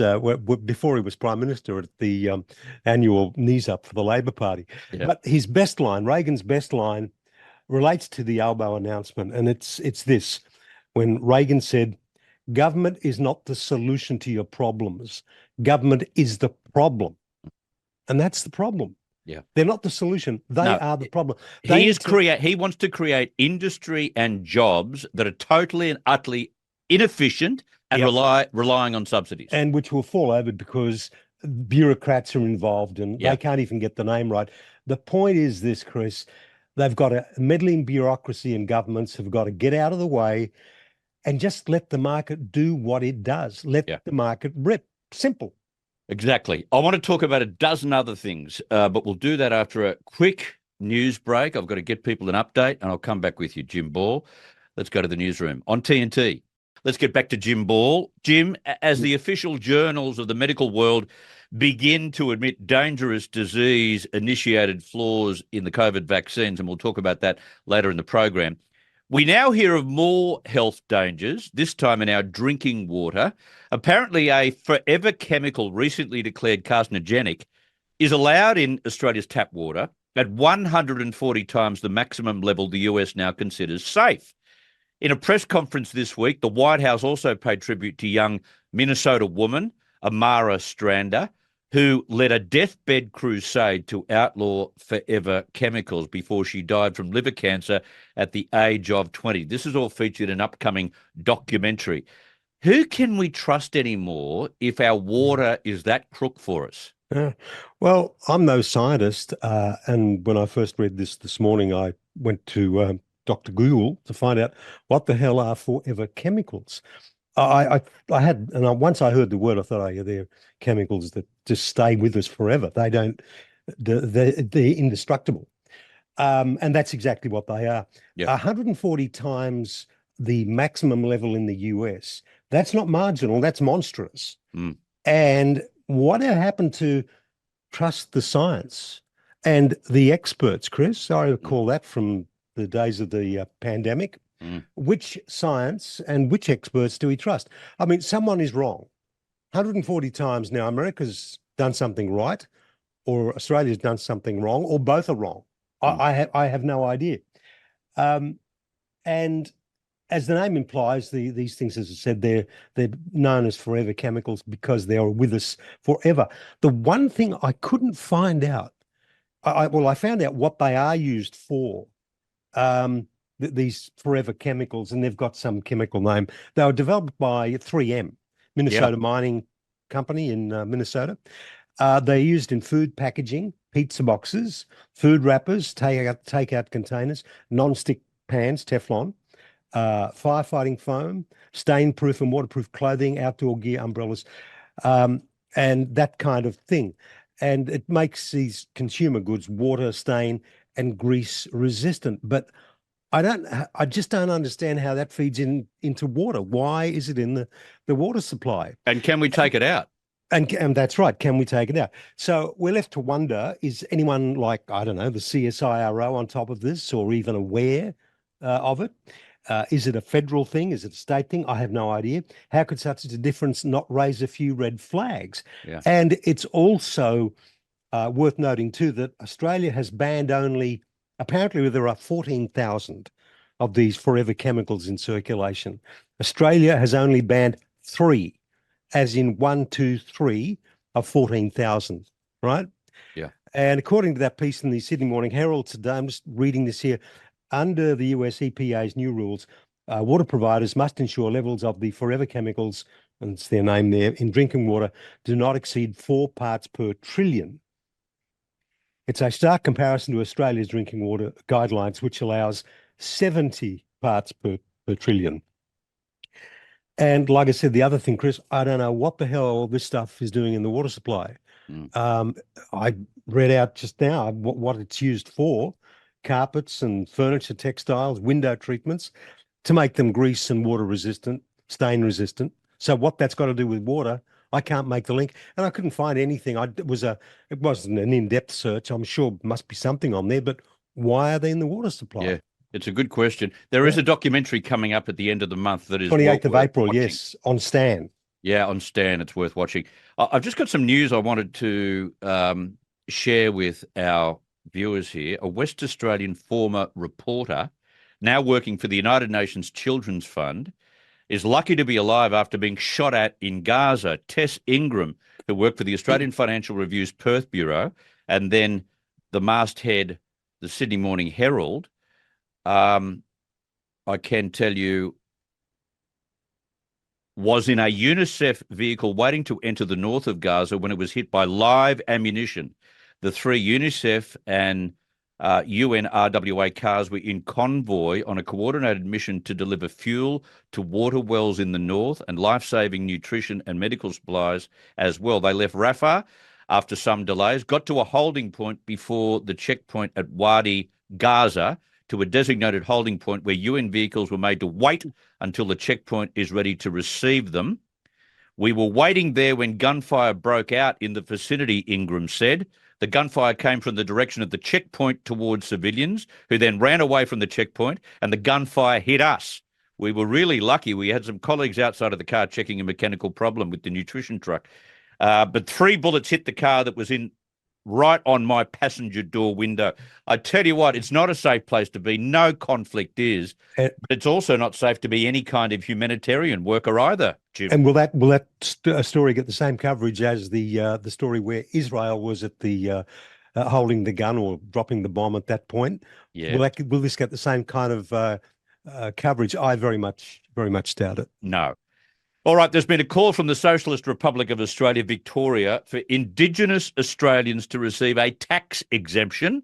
before he was Prime Minister at the annual knees up for the Labor Party. Yeah. But his best line, Reagan's best line, relates to the Albo announcement, and it's this: when Reagan said, "Government is not the solution to your problems. Government is the problem," and that's the problem. Yeah. They're not the solution. They are the problem. He wants to create industry and jobs that are totally and utterly inefficient and relying on subsidies. And which will fall over because bureaucrats are involved and they can't even get the name right. The point is this, Chris, they've got a meddling bureaucracy, and governments have got to get out of the way and just let the market do what it does. Let the market rip. Simple. Exactly. I want to talk about a dozen other things, but we'll do that after a quick news break. I've got to get people an update, and I'll come back with you, Jim Ball. Let's go to the newsroom on TNT. Let's get back to Jim Ball. Jim, as the official journals of the medical world begin to admit dangerous disease-initiated flaws in the COVID vaccines, and we'll talk about that later in the program, we now hear of more health dangers, this time in our drinking water. Apparently, a forever chemical recently declared carcinogenic is allowed in Australia's tap water at 140 times the maximum level the US now considers safe. In a press conference this week, the White House also paid tribute to young Minnesota woman, Amara Strander, who led a deathbed crusade to outlaw forever chemicals before she died from liver cancer at the age of 20. This is all featured in an upcoming documentary. Who can we trust anymore if our water is that crook for us? Well, I'm no scientist, and when I first read this morning, I went to Dr. Google to find out what the hell are forever chemicals. Once I heard the word, I thought, they're chemicals that just stay with us forever. They're indestructible. And that's exactly what they are. 140 times the maximum level in the US. That's not marginal, that's monstrous. And what happened to trust the science and the experts, Chris? I recall that from the days of the pandemic. Which science and which experts do we trust? I mean, someone is wrong 140 times. Now, America's done something right, or Australia's done something wrong, or both are wrong. I have no idea. And as the name implies, these things, as I said, they're known as forever chemicals because they are with us forever. The one thing I couldn't find out, I found out what they are used for. These forever chemicals, and they've got some chemical name. They were developed by 3M, Minnesota Mining Company in Minnesota. They're used in food packaging, pizza boxes, food wrappers, takeout containers, non-stick pans, Teflon, firefighting foam, stain-proof and waterproof clothing, outdoor gear, umbrellas, and that kind of thing. And it makes these consumer goods water, stain, and grease resistant. But I just don't understand how that feeds into water. Why is it in the water supply? And can we take it out? And that's right. Can we take it out? So we're left to wonder, is anyone like, I don't know, the CSIRO on top of this, or even aware of it? Is it a federal thing? Is it a state thing? I have no idea. How could such a difference not raise a few red flags? And it's also worth noting too that Australia has banned apparently there are 14,000 of these forever chemicals in circulation. Australia has only banned 3, as in 1, 2, 3 of 14,000, right? Yeah. And according to that piece in the Sydney Morning Herald today, I'm just reading this here, under the US EPA's new rules, water providers must ensure levels of the forever chemicals, and it's their name there, in drinking water do not exceed 4 parts per trillion It's a stark comparison to Australia's drinking water guidelines, which allows 70 parts per trillion. And like I said, the other thing, Chris, I don't know what the hell all this stuff is doing in the water supply. I read out just now what it's used for: carpets and furniture, textiles, window treatments, to make them grease and water resistant, stain resistant. So what that's got to do with water, I can't make the link, and I couldn't find anything. It wasn't an in-depth search. I'm sure must be something on there, but why are they in the water supply? Yeah, it's a good question. There is a documentary coming up at the end of the month that is 28th of April, watching. yes, on Stan. Yeah, on Stan, it's worth watching. I've just got some news I wanted to share with our viewers here. A West Australian former reporter, now working for the United Nations Children's Fund, is lucky to be alive after being shot at in Gaza. Tess Ingram, who worked for the Australian Financial Review's Perth Bureau and then the masthead, the Sydney Morning Herald, I can tell you, was in a UNICEF vehicle waiting to enter the north of Gaza when it was hit by live ammunition. The three UNICEF and UNRWA cars were in convoy on a coordinated mission to deliver fuel to water wells in the north and life-saving nutrition and medical supplies as well. They left Rafah after some delays, got to a holding point before the checkpoint at Wadi Gaza, to a designated holding point where UN vehicles were made to wait until the checkpoint is ready to receive them. We were waiting there when gunfire broke out in the vicinity, Ingram said. The gunfire came from the direction of the checkpoint towards civilians, who then ran away from the checkpoint, and the gunfire hit us. We were really lucky. We had some colleagues outside of the car checking a mechanical problem with the nutrition truck. But 3 bullets hit the car that was in right on my passenger door window. I tell you what, it's not a safe place to be. No conflict is, but it's also not safe to be any kind of humanitarian worker either, Jim. And will that story get the same coverage as the story where Israel was at the holding the gun or dropping the bomb at that point? Yeah. Will this get the same kind of coverage? I very much doubt it. No. All right, there's been a call from the Socialist Republic of Australia, Victoria, for Indigenous Australians to receive a tax exemption.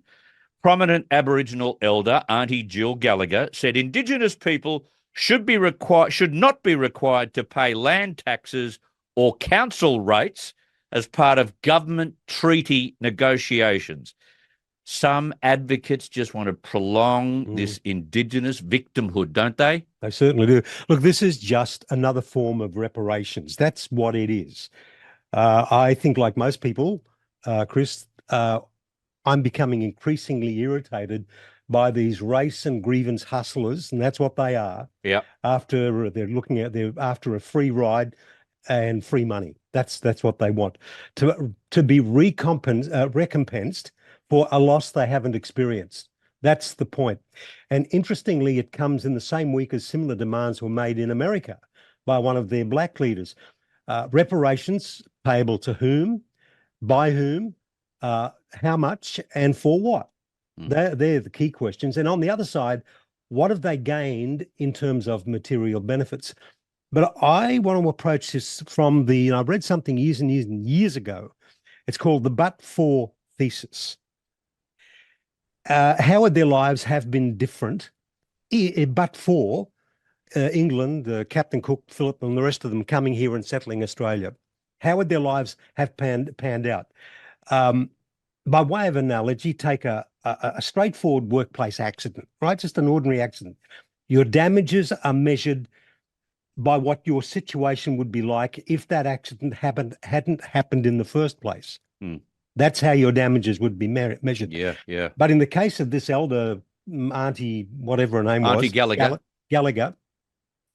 Prominent Aboriginal elder, Auntie Jill Gallagher, said Indigenous people should not be required to pay land taxes or council rates as part of government treaty negotiations. Some advocates just want to prolong this Indigenous victimhood, don't they? They certainly do. Look, this is just another form of reparations. That's what it is. I think, like most people, Chris, I'm becoming increasingly irritated by these race and grievance hustlers, and that's what they are. Yeah. They're after a free ride and free money. That's what they want, to be recompensed for a loss they haven't experienced. That's the point. And interestingly, it comes in the same week as similar demands were made in America by one of their black leaders. Reparations payable to whom, by whom, how much, and for what? They're the key questions. And on the other side, what have they gained in terms of material benefits? But I want to approach this from I read something years and years and years ago. It's called the but-for thesis. How would their lives have been different but for England, Captain Cook, Phillip, and the rest of them coming here and settling Australia? How would their lives have panned out? By way of analogy, take a straightforward workplace accident, right? Just an ordinary accident. Your damages are measured by what your situation would be like if that accident hadn't happened in the first place. That's how your damages would be measured. Yeah. But in the case of this elder, Auntie, whatever her name was, Auntie Gallagher,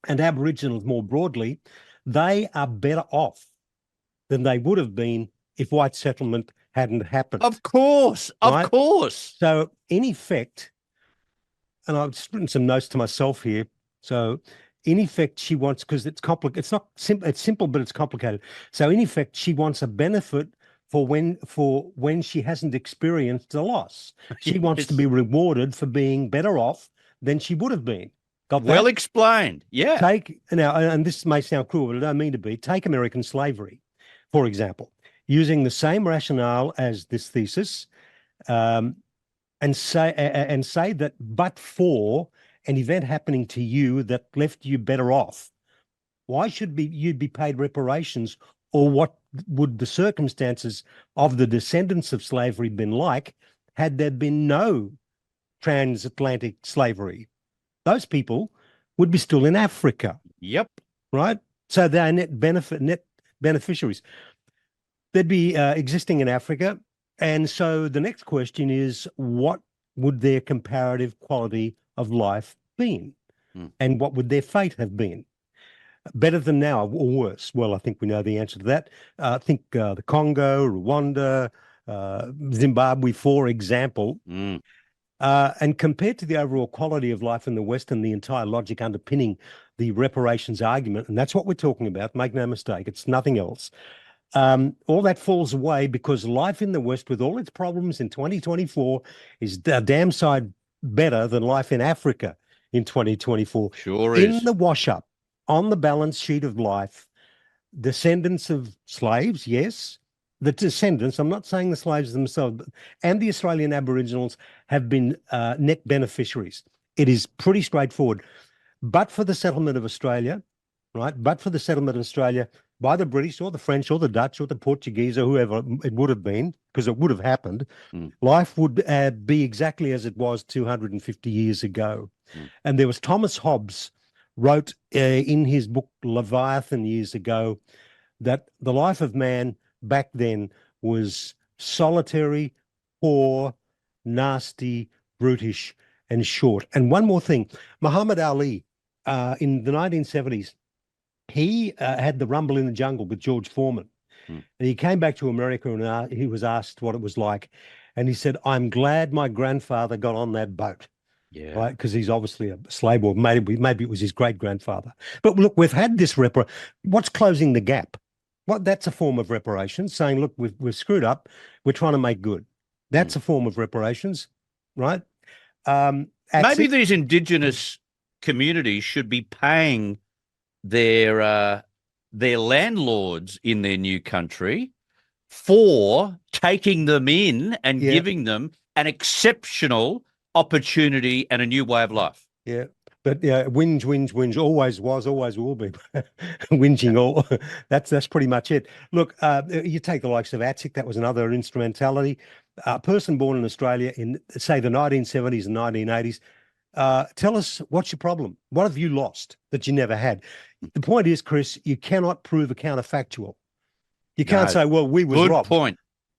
and Aboriginals more broadly, they are better off than they would have been if white settlement hadn't happened. Of course. So in effect, and I've just written some notes to myself here. So in effect, she wants, because it's complicated. It's not simple. It's simple, but it's complicated. So in effect, she wants a benefit for when she hasn't experienced a loss. She wants to be rewarded for being better off than she would have been. Got that? Well explained. Yeah. And this may sound cruel, but I don't mean to be. Take American slavery, for example. Using the same rationale as this thesis, and say that but for an event happening to you that left you better off, why should you be paid reparations, or what would the circumstances of the descendants of slavery been like had there been no transatlantic slavery? Those people would be still in Africa. Yep. Right? So they're net beneficiaries. They'd be existing in Africa. And so the next question is, what would their comparative quality of life been? And what would their fate have been? Better than now or worse? Well, I think we know the answer to that. I think the Congo, Rwanda, Zimbabwe, for example. And compared to the overall quality of life in the West and the entire logic underpinning the reparations argument, and that's what we're talking about, make no mistake, it's nothing else. All that falls away because life in the West, with all its problems in 2024, is a damn side better than life in Africa in 2024. Sure is. In the wash-up, on the balance sheet of life, descendants of slaves, yes, the descendants, I'm not saying the slaves themselves, and the Australian Aboriginals have been net beneficiaries. It is pretty straightforward. But for the settlement of Australia, right, but for the settlement of Australia by the British or the French or the Dutch or the Portuguese or whoever it would have been, because it would have happened, life would be exactly as it was 250 years ago. And there was Thomas Hobbes wrote in his book Leviathan years ago that the life of man back then was solitary, poor, nasty, brutish, and short. And one more thing, Muhammad Ali in the 1970s, he had the rumble in the jungle with George Foreman. And he came back to America and he was asked what it was like. And he said, I'm glad my grandfather got on that boat. Yeah. Right, because he's obviously a slave, or maybe it was his great-grandfather. But look, we've had this what's closing the gap? Well, that's a form of reparations, saying, look, we've screwed up, we're trying to make good. That's a form of reparations, right? Maybe these Indigenous communities should be paying their landlords in their new country for taking them in and giving them an exceptional opportunity and a new way of life. Yeah. But whinge, always was, always will be. Whinging all. That's pretty much it. Look, you take the likes of ATSIC, that was another instrumentality. A person born in Australia in, say, the 1970s and 1980s, tell us, what's your problem? What have you lost that you never had? The point is, Chris, you cannot prove a counterfactual. You can't say, well, we was robbed. Good point.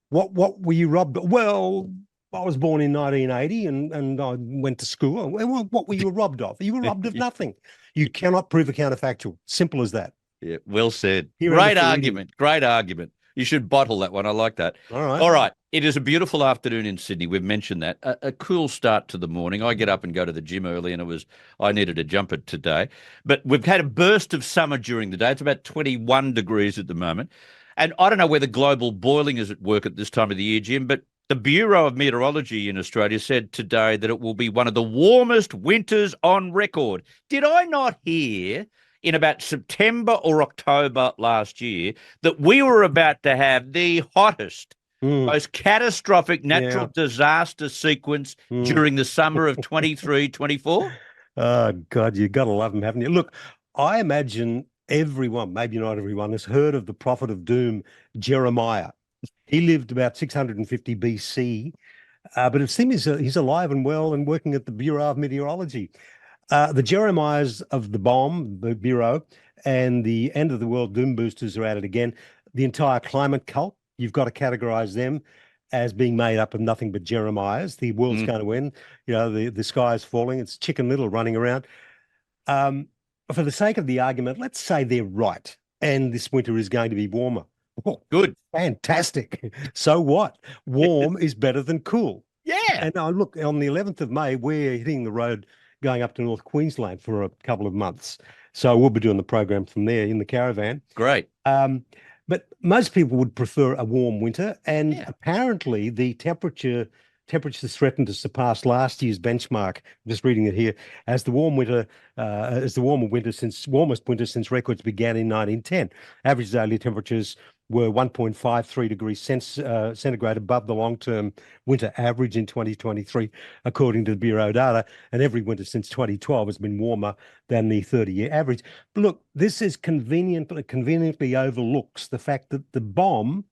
What were you robbed? Well, I was born in 1980 and I went to school. Well, what were you robbed of? You were robbed of nothing. You cannot prove a counterfactual. Simple as that. Yeah, well said. Great argument. Great argument. You should bottle that one. I like that. All right. It is a beautiful afternoon in Sydney. We've mentioned that. A cool start to the morning. I get up and go to the gym early, and I needed a jumper today. But we've had a burst of summer during the day. It's about 21 degrees at the moment. And I don't know whether global boiling is at work at this time of the year, Jim, but the Bureau of Meteorology in Australia said today that it will be one of the warmest winters on record. Did I not hear in about September or October last year that we were about to have the hottest, most catastrophic natural disaster sequence during the summer of 23-24? Oh, God, you've got to love them, haven't you? Look, I imagine everyone, maybe not everyone, has heard of the prophet of doom, Jeremiah. He lived about 650 BC, but it seems he's alive and well and working at the Bureau of Meteorology. The Jeremiahs of the Bureau, and the end of the world doom boosters are at it again. The entire climate cult, you've got to categorize them as being made up of nothing but Jeremiahs. The world's going to end. You know, the sky is falling. It's Chicken Little running around. For the sake of the argument, let's say they're right, and this winter is going to be warmer. Oh, good. Fantastic. So what? Warm is better than cool. Yeah. And look, on the 11th of May, we're hitting the road going up to North Queensland for a couple of months. So we'll be doing the program from there in the caravan. Great. But most people would prefer a warm winter. And apparently the temperatures threaten to surpass last year's benchmark. I'm just reading it here, as the warmest winter since records began in 1910. Average daily temperatures were 1.53 degrees centigrade above the long-term winter average in 2023, according to the Bureau data. And every winter since 2012 has been warmer than the 30-year average. But look, this is conveniently overlooks the fact that the bomb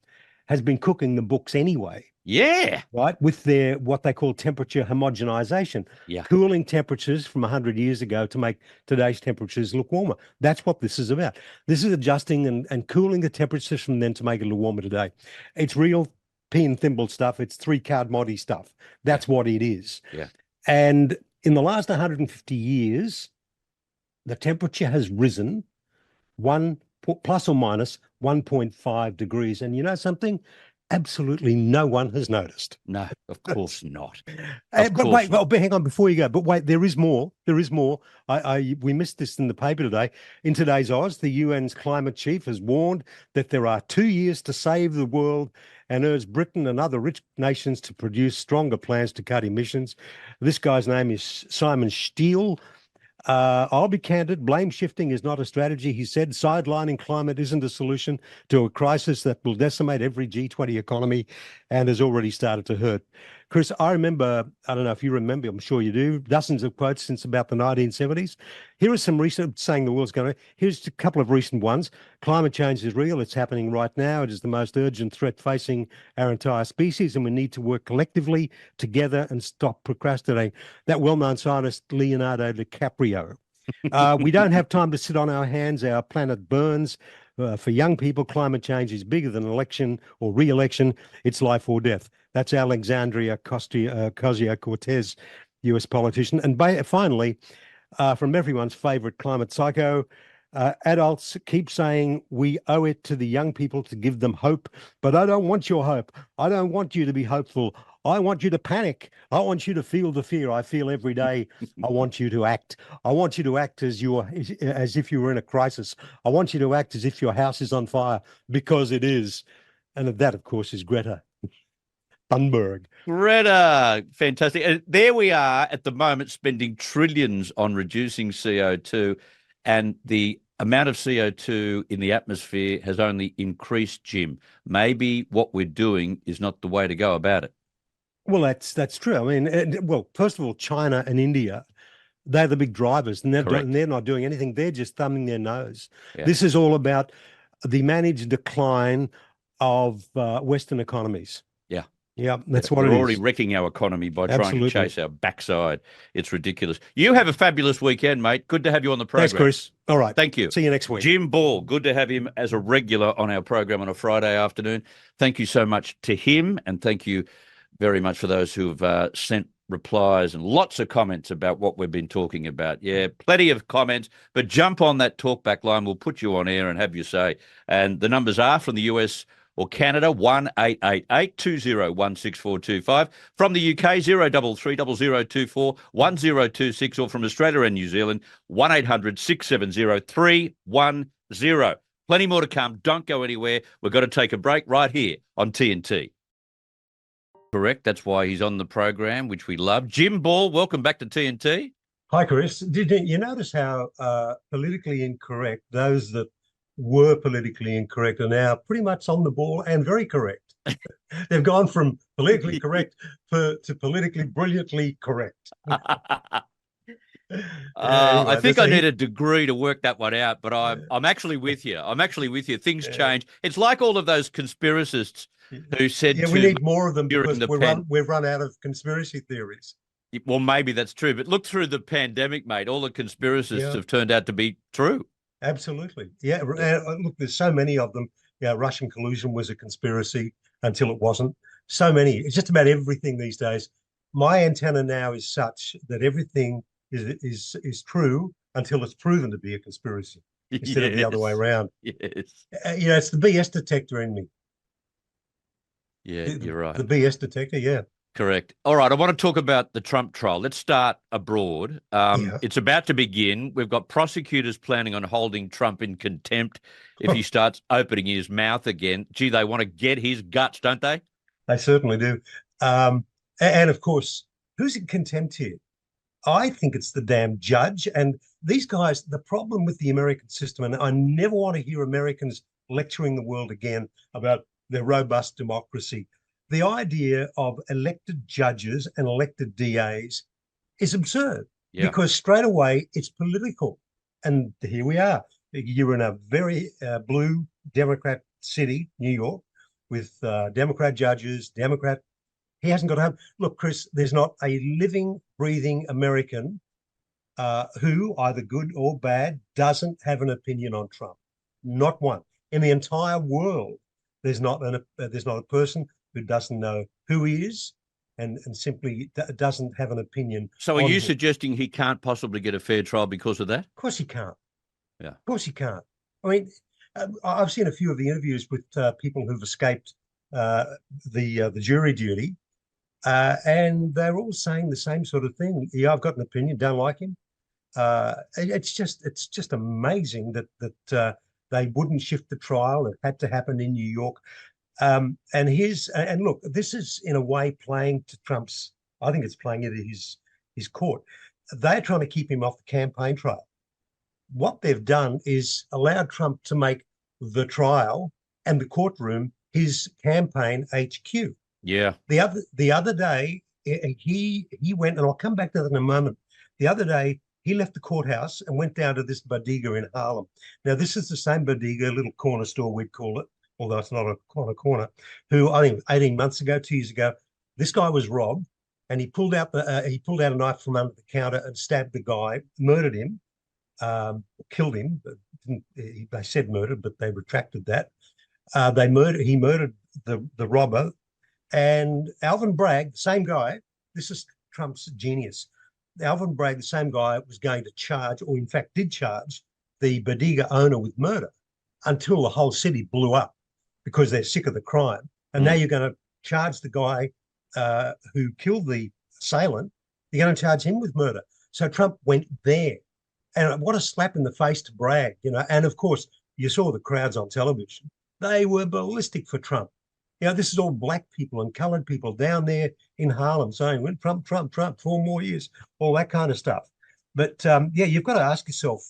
has been cooking the books anyway. Yeah. Right, with their what they call temperature homogenization, cooling temperatures from 100 years ago to make today's temperatures look warmer. That's what this is about. This is adjusting and cooling the temperatures from then to make it look warmer today. It's real pea and thimble stuff. It's 3-card Monty stuff. That's what it is. Yeah. And in the last 150 years, the temperature has risen plus or minus 1.5 degrees. And you know something? Absolutely no one has noticed. No, of course not. But wait, well, hang on before you go. But wait, there is more. There is more. We missed this in the paper today. In today's Oz, the UN's climate chief has warned that there are 2 years to save the world and urged Britain and other rich nations to produce stronger plans to cut emissions. This guy's name is Simon Steele. I'll be candid, blame shifting is not a strategy. He said sidelining climate isn't a solution to a crisis that will decimate every G20 economy and has already started to hurt. Chris, I remember, I don't know if you remember, I'm sure you do, dozens of quotes since about the 1970s. Here are some recent, saying the world's going to, here's a couple of recent ones. Climate change is real. It's happening right now. It is the most urgent threat facing our entire species, and we need to work collectively together and stop procrastinating. That well-known scientist, Leonardo DiCaprio. We don't have time to sit on our hands. Our planet burns. For young people, climate change is bigger than election or re-election. It's life or death. That's Alexandria Ocasio-Cortez, US politician. And finally, from everyone's favorite climate psycho, adults keep saying we owe it to the young people to give them hope, but I don't want your hope. I don't want you to be hopeful. I want you to panic. I want you to feel the fear I feel every day. I want you to act. I want you to act as if you were in a crisis. I want you to act as if your house is on fire, because it is. And that, of course, is Greta Thunberg. Greta, fantastic. And there we are at the moment spending trillions on reducing CO2, and the amount of CO2 in the atmosphere has only increased, Jim. Maybe what we're doing is not the way to go about it. Well, that's true. I mean, well, first of all, China and India, they're the big drivers, and they're not doing anything. They're just thumbing their nose. Yeah. This is all about the managed decline of Western economies. Yeah, that's what it is. We're already wrecking our economy by trying to chase our backside. It's ridiculous. You have a fabulous weekend, mate. Good to have you on the program. Thanks, Chris. All right. Thank you. See you next week. Jim Ball, good to have him as a regular on our program on a Friday afternoon. Thank you so much to him, and thank you very much for those who have sent replies and lots of comments about what we've been talking about. Yeah, plenty of comments, but jump on that talkback line. We'll put you on air and have you say. And the numbers are from the US or Canada, 1-888-201-6425. From the UK, 033-0024-1026, or from Australia and New Zealand, 1-800-670-310. Plenty more to come. Don't go anywhere. We've got to take a break right here on TNT. Correct. That's why he's on the program, which we love. Jim Ball, welcome back to TNT. Hi, Chris. Did you notice how politically incorrect those that were politically incorrect are now pretty much on the ball and very correct? They've gone from politically correct to politically brilliantly correct. I think I need a degree to work that one out, but I'm actually with you. Things change. It's like all of those conspiracists who said, we need more of them because we've run out of conspiracy theories. Well, maybe that's true, but look through the pandemic, mate. All the conspiracists have turned out to be true. Absolutely. Yeah. Look, there's so many of them. Yeah, Russian collusion was a conspiracy until it wasn't. So many. It's just about everything these days. My antenna now is such that everything is true until it's proven to be a conspiracy instead of the other way around. Yes. It's the BS detector in me. Yeah, you're right. The BS detector, yeah. Correct. All right, I want to talk about the Trump trial. Let's start abroad. It's about to begin. We've got prosecutors planning on holding Trump in contempt if he starts opening his mouth again. Gee, they want to get his guts, don't they? They certainly do. And of course, who's in contempt here? I think it's the damn judge. And these guys, the problem with the American system, and I never want to hear Americans lecturing the world again about their robust democracy. The idea of elected judges and elected DAs is absurd because straight away it's political. And here we are. You're in a very blue Democrat city, New York, with Democrat judges, Democrat. He hasn't got home. Look, Chris, there's not a living, breathing American who, either good or bad, doesn't have an opinion on Trump. Not one. In the entire world, there's not a person who doesn't know who he is and simply doesn't have an opinion. So are you suggesting he can't possibly get a fair trial because of that? Of course he can't. Yeah. Of course he can't. I mean, I've seen a few of the interviews with people who've escaped the jury duty, and they're all saying the same sort of thing. Yeah, I've got an opinion, don't like him. It's just amazing that they wouldn't shift the trial. It had to happen in New York. And look, this is in a way playing to Trump's. I think it's playing into his court. They're trying to keep him off the campaign trail. What they've done is allowed Trump to make the trial and the courtroom his campaign HQ. Yeah. The other day he went, and I'll come back to that in a moment. The other day he left the courthouse and went down to this bodega in Harlem. Now this is the same bodega, little corner store we'd call it, although it's not a corner. Who I think 18 months ago, 2 years ago, this guy was robbed, and he pulled out a knife from under the counter and stabbed the guy, murdered him. Killed him. They said murdered, but they retracted that. He murdered the robber. And Alvin Bragg, the same guy, this is Trump's genius. Alvin Bragg, the same guy, was going to charge, or in fact did charge, the bodega owner with murder until the whole city blew up because they're sick of the crime. And now you're going to charge the guy who killed the assailant. You're going to charge him with murder. So Trump went there. And what a slap in the face to Bragg, you know. And of course, you saw the crowds on television. They were ballistic for Trump. You know, this is all black people and colored people down there in Harlem saying, well, Trump, 4 more years, all that kind of stuff. But yeah, you've got to ask yourself,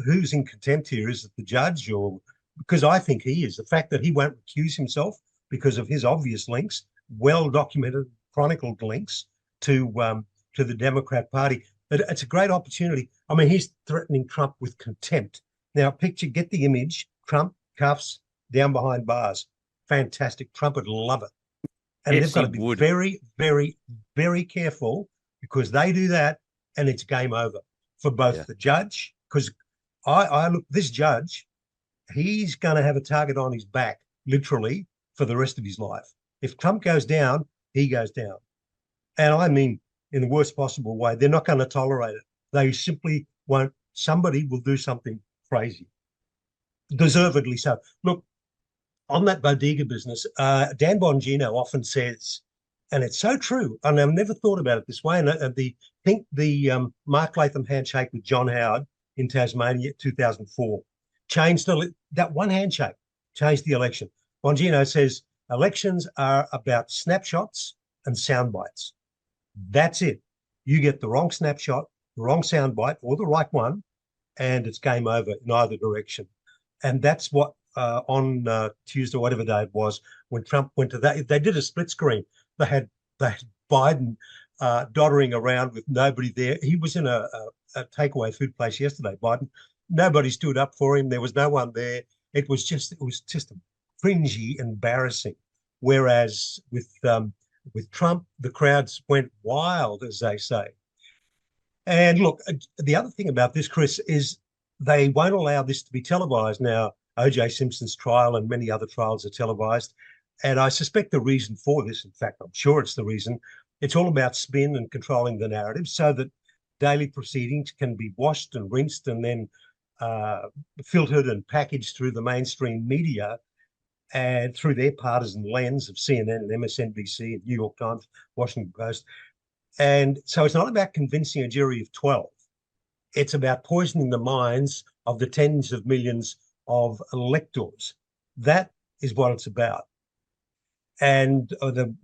who's in contempt here? Is it the judge? Or because I think he is. The fact that he won't recuse himself because of his obvious links, well-documented, chronicled links to the Democrat Party. It's a great opportunity. I mean, he's threatening Trump with contempt. Now, get the image, Trump, cuffs, down behind bars. Fantastic. Trump would love it. And yes, they've got to be very, very, very careful because they do that and it's game over for both the judge, because I look, this judge, he's going to have a target on his back, literally, for the rest of his life. If Trump goes down, he goes down. And I mean, in the worst possible way. They're not going to tolerate it. They simply won't. Somebody will do something crazy, deservedly so. Look, on that bodega business, Dan Bongino often says, and it's so true, and I've never thought about it this way, and the Mark Latham handshake with John Howard in Tasmania 2004 changed that one handshake, changed the election. Bongino says elections are about snapshots and sound bites. That's it. You get the wrong snapshot, the wrong soundbite, or the right one, and it's game over in either direction. And that's what on Tuesday, whatever day it was, when Trump went to that, they did a split screen. They had Biden doddering around with nobody there. He was in a takeaway food place yesterday, Biden. Nobody stood up for him. There was no one there. It was just cringy, embarrassing. Whereas with Trump, the crowds went wild, as they say. And look, the other thing about this, Chris, is they won't allow this to be televised. Now, O.J. Simpson's trial and many other trials are televised. And I suspect the reason for this, in fact, I'm sure it's the reason, it's all about spin and controlling the narrative so that daily proceedings can be washed and rinsed and then filtered and packaged through the mainstream media and through their partisan lens of CNN and MSNBC and New York Times, Washington Post. And so it's not about convincing a jury of 12. It's about poisoning the minds of the tens of millions of electors. That is what it's about. And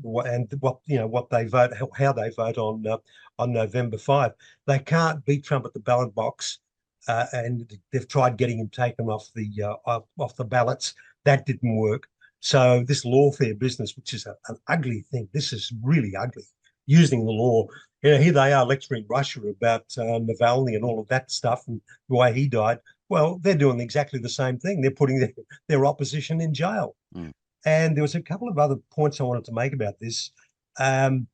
what they vote, how they vote on November 5. They can't beat Trump at the ballot box and they've tried getting him taken off the ballots. That didn't work. So this lawfare business, which is an ugly thing, this is really ugly, using the law. Here they are lecturing Russia about Navalny and all of that stuff and the way he died. Well, they're doing exactly the same thing. They're putting their opposition in jail. Mm. And there was a couple of other points I wanted to make about this. And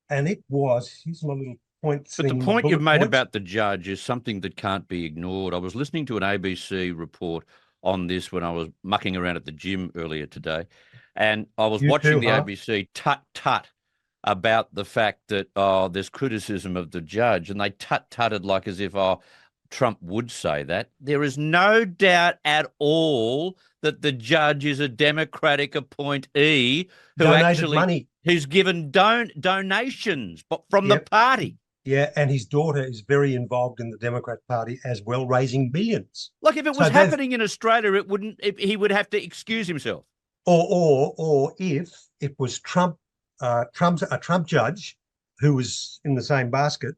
it was, here's my little point. But the point you've made about the judge is something that can't be ignored. I was listening to an ABC report on this when I was mucking around at the gym earlier today, and I was watching the ABC tut about the fact that there's criticism of the judge, and they tutted like as if Trump would say that. There is no doubt at all that the judge is a Democratic appointee who donated money, who's given donations from the party. Yeah, and his daughter is very involved in the Democrat Party as well, raising billions. Like if it was happening in Australia, he would have to excuse himself. Or if it was Trump, a Trump judge who was in the same basket,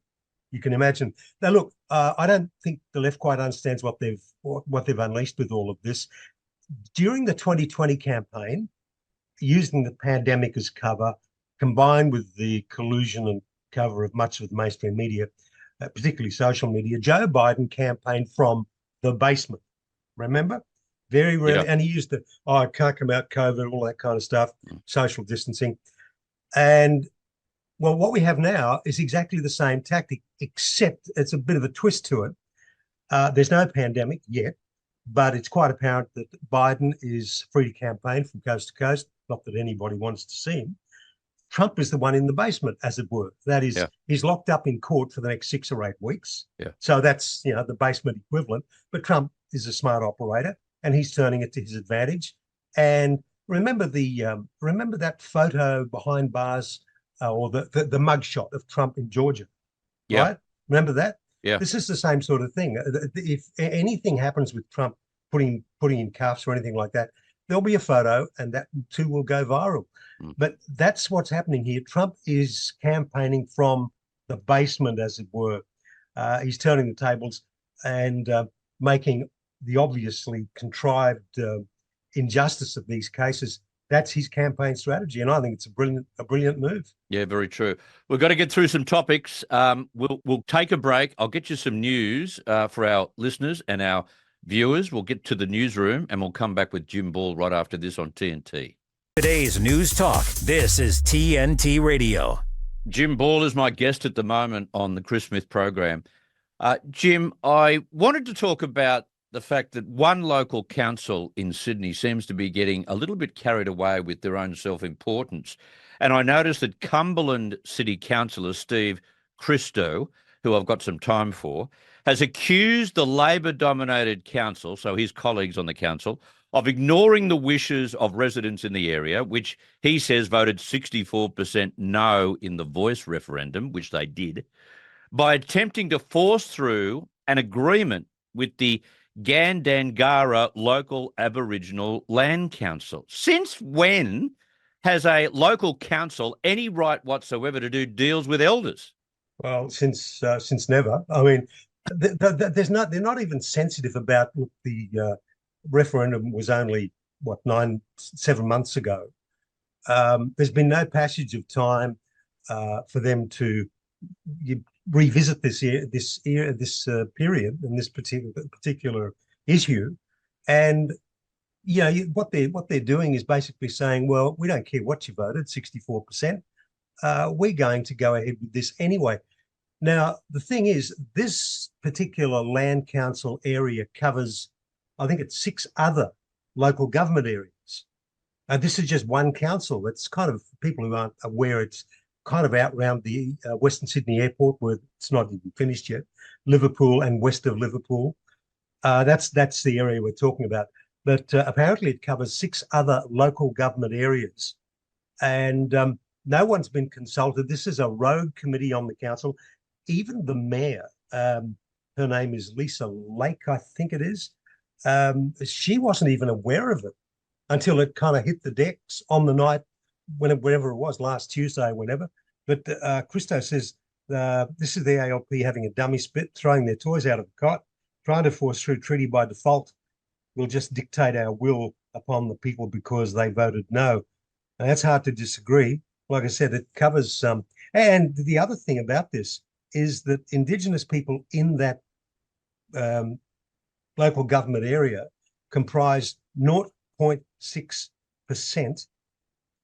you can imagine. Now, look, I don't think the left quite understands what they've unleashed with all of this. During the 2020 campaign, using the pandemic as cover, combined with the collusion and cover of much of the mainstream media, particularly social media, Joe Biden campaigned from the basement. Remember? Very rarely. Yeah. And he used I can't come out COVID, all that kind of stuff, social distancing. And well, what we have now is exactly the same tactic, except it's a bit of a twist to it. There's no pandemic yet, but it's quite apparent that Biden is free to campaign from coast to coast. Not that anybody wants to see him. Trump is the one in the basement, as it were. That is, he's locked up in court for the next 6 or 8 weeks. Yeah. So that's, the basement equivalent. But Trump is a smart operator, and he's turning it to his advantage. And remember that photo behind bars, or the mugshot of Trump in Georgia, right? Remember that? Yeah. This is the same sort of thing. If anything happens with Trump putting in cuffs or anything like that, there'll be a photo, and that too will go viral. But that's what's happening here. Trump is campaigning from the basement, as it were. He's turning the tables and making the obviously contrived injustice of these cases. That's his campaign strategy, and I think it's a brilliant move. Yeah, very true. We've got to get through some topics. We'll take a break. I'll get you some news for our listeners and our viewers. We'll get to the newsroom, and we'll come back with Jim Ball right after this on TNT. Today's News Talk. This is TNT Radio. Jim Ball is my guest at the moment on the Chris Smith program. Jim, I wanted to talk about the fact that one local council in Sydney seems to be getting a little bit carried away with their own self-importance. And I noticed that Cumberland City Councillor Steve Christo, who I've got some time for, has accused the Labor-dominated council, so his colleagues on the council, of ignoring the wishes of residents in the area, which he says voted 64% no in the Voice referendum, which they did, by attempting to force through an agreement with the Gandangara Local Aboriginal Land Council. Since when has a local council any right whatsoever to do deals with elders? Well, since never. I mean, they're not even sensitive about the referendum was only 7 months ago. There's been no passage of time for them to revisit this period and this particular issue. And what they're doing is basically saying, well, we don't care what you voted, 64%. We're going to go ahead with this anyway. Now, the thing is, this particular land council area covers, I think it's 6 other local government areas. This is just one council. It's kind of, people who aren't aware, it's kind of out around the Western Sydney Airport, where it's not even finished yet, Liverpool and west of Liverpool. That's the area we're talking about. But apparently it covers 6 other local government areas. And no one's been consulted. This is a rogue committee on the council. Even the mayor, her name is Lisa Lake, I think it is, she wasn't even aware of it until it kind of hit the decks on the night, whenever it was, last Tuesday, whenever. But Christo says this is the ALP having a dummy spit, throwing their toys out of the cot. trying to force through treaty by default will just dictate our will upon the people because they voted no. And that's hard to disagree. Like I said, it covers and the other thing about this is that Indigenous people in that local government area comprise 0.6%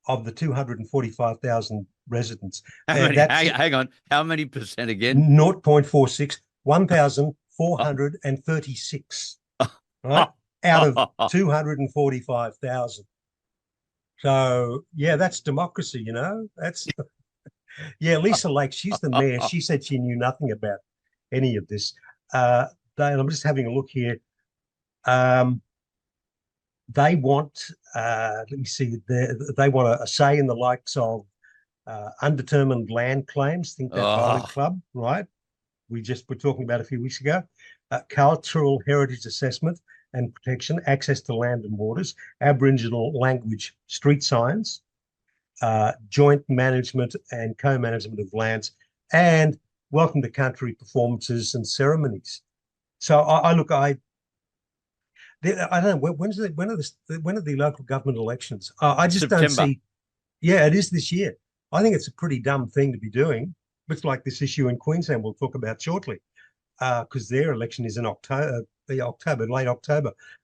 of the 245,000 residents. Hang on. How many percent again? 0.46, 1,436, right? Out of 245,000. So, yeah, that's democracy, you know? That's, yeah, Lisa Lake, she's the mayor. She said she knew nothing about any of this. I'm just having a look here. They want, let me see, they want a say in the likes of undetermined land claims. Think that bowling club, right? We just were talking about a few weeks ago. Cultural heritage assessment and protection, access to land and waters, Aboriginal language street signs, joint management and co-management of lands, and welcome to country performances and ceremonies. So I don't know, when are the local government elections? I just September. don't see. Yeah, it is this year. I think it's a pretty dumb thing to be doing. It's like this issue in Queensland we'll talk about shortly, because their election is in late October.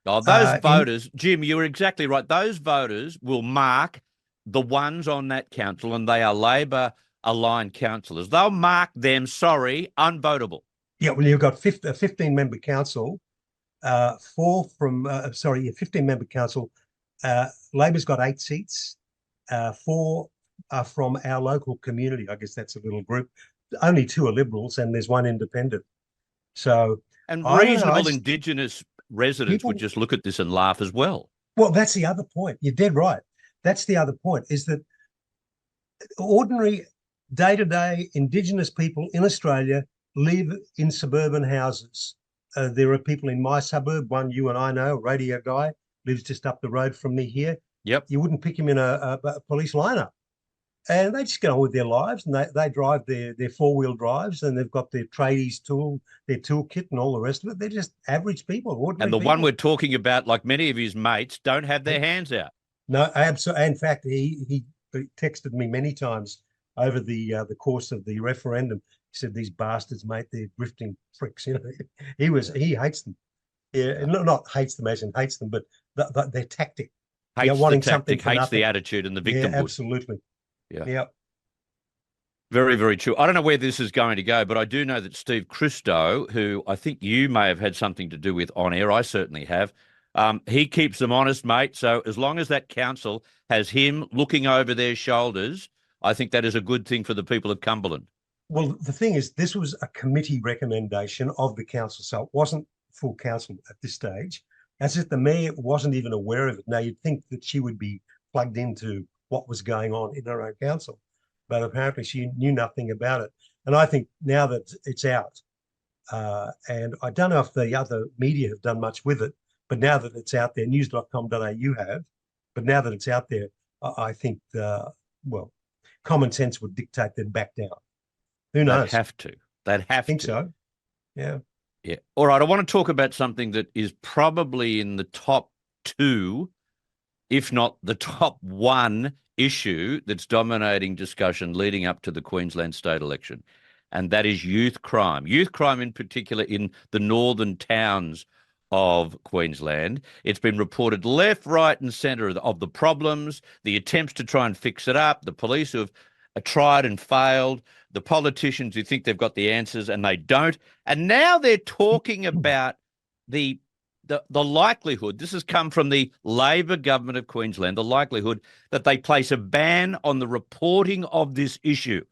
Oh, those voters, Jim, you're exactly right. Those voters will mark the ones on that council, and they are Labor-aligned councillors. They'll mark them, unvotable. Yeah, well, you've got a 15-member council, 15-member council. Labor's got 8 seats, 4 are from our local community. I guess that's a little group. Only 2 are Liberals, and there's 1 independent. So, and reasonable Indigenous residents would just look at this and laugh as well. Well, that's the other point. You're dead right. That's the other point, is that ordinary day-to-day Indigenous people in Australia live in suburban houses. There are people in my suburb, one you and I know, a radio guy, lives just up the road from me here. Yep. You wouldn't pick him in a police lineup. And they just get on with their lives, and they drive their 4-wheel drives, and they've got their tradies their toolkit and all the rest of it. They're just average people, ordinary And the people. one we're talking about, like many of his mates, don't have their hands out. No, absolutely. In fact, he texted me many times over the course of the referendum. He said, "These bastards, mate, they're grifting pricks." You know, he hates them. Yeah, not hates them as in hates them, but their tactic. Hates wanting the tactic, something for hates the nothing. attitude and the victimhood. Yeah, absolutely. Yeah. Very, very true. I don't know where this is going to go, but I do know that Steve Christo, who I think you may have had something to do with on air, I certainly have, he keeps them honest, mate. So as long as that council has him looking over their shoulders, I think that is a good thing for the people of Cumberland. Well, the thing is, this was a committee recommendation of the council, so it wasn't full council at this stage. As if the mayor wasn't even aware of it. Now, you'd think that she would be plugged into what was going on in her own council, but apparently she knew nothing about it. And I think now that it's out, and I don't know if the other media have done much with it, but now that it's out there, news.com.au have, but now that it's out there, I think, common sense would dictate them back down. Who knows? They'd have to. They'd have to. I think so. Yeah. Yeah. All right. I want to talk about something that is probably in the top 2, if not the top 1 issue that's dominating discussion leading up to the Queensland state election, and that is youth crime. Youth crime in particular in the northern towns of Queensland. It's been reported left, right and centre of the problems, the attempts to try and fix it up, the police who have tried and failed, the politicians who think they've got the answers and they don't. And now they're talking about the likelihood, this has come from the Labor government of Queensland, the likelihood that they place a ban on the reporting of this issue.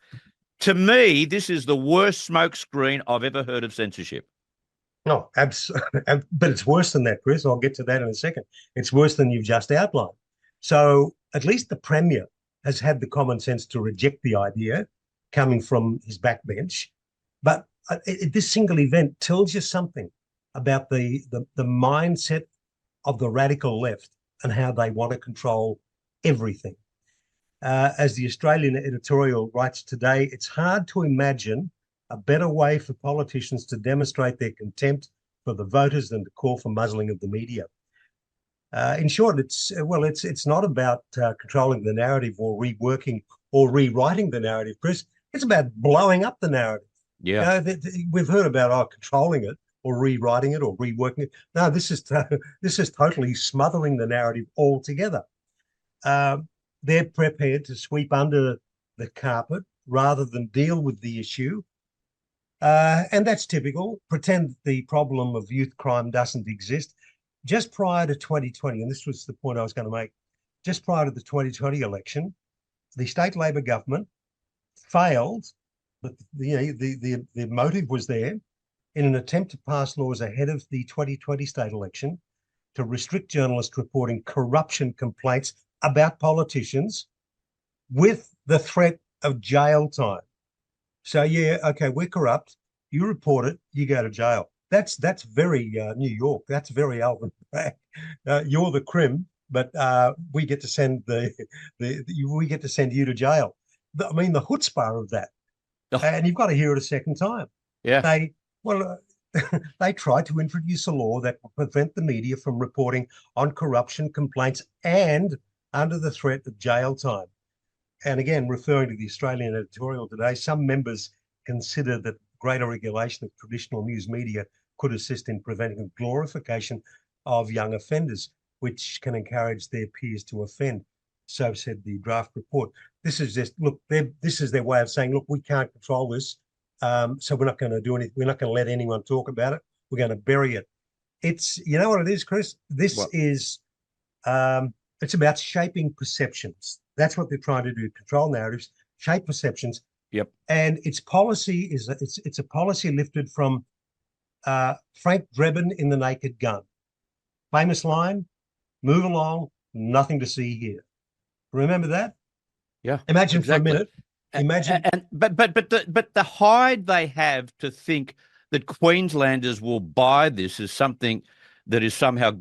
To me, this is the worst smokescreen I've ever heard of censorship. No, absolutely. But it's worse than that, Chris. I'll get to that in a second. It's worse than you've just outlined. So at least the Premier has had the common sense to reject the idea coming from his backbench. But this single event tells you something about the mindset of the radical left and how they want to control everything. As the Australian editorial writes today, it's hard to imagine a better way for politicians to demonstrate their contempt for the voters than to call for muzzling of the media. In short, it's not about controlling the narrative or reworking or rewriting the narrative, Chris. It's about blowing up the narrative. Yeah. We've heard about controlling it or rewriting it or reworking it. No, this is totally smothering the narrative altogether. They're prepared to sweep under the carpet rather than deal with the issue. And that's typical. Pretend the problem of youth crime doesn't exist. Just prior to 2020, and this was the point I was going to make, just prior to the 2020 election, the state Labor government failed, but the motive was there, in an attempt to pass laws ahead of the 2020 state election to restrict journalists reporting corruption complaints about politicians with the threat of jail time. So, yeah, okay, we're corrupt. You report it, you go to jail. That's very New York. That's very Alvin Bragg. You're the crim, but we get to send we get to send you to jail. I mean, the chutzpah of that, and you've got to hear it a second time. Yeah. They tried to introduce a law that would prevent the media from reporting on corruption complaints and under the threat of jail time. And again, referring to the Australian editorial today, some members consider that greater regulation of traditional news media could assist in preventing the glorification of young offenders, which can encourage their peers to offend. So said the draft report. This is just, look, this is their way of saying, look, we can't control this, so we're not going to do anything. We're not going to let anyone talk about it. We're going to bury it. It's, you know what it is, Chris? This is, it's about shaping perceptions. That's what they're trying to do, control narratives, shape perceptions. Yep. And its policy is, it's a policy lifted from Frank Drebin in The Naked Gun. Famous line, move along, nothing to see here. Remember that? Yeah. Imagine exactly. for a minute. Imagine. But the hide they have to think that Queenslanders will buy this as something that is somehow,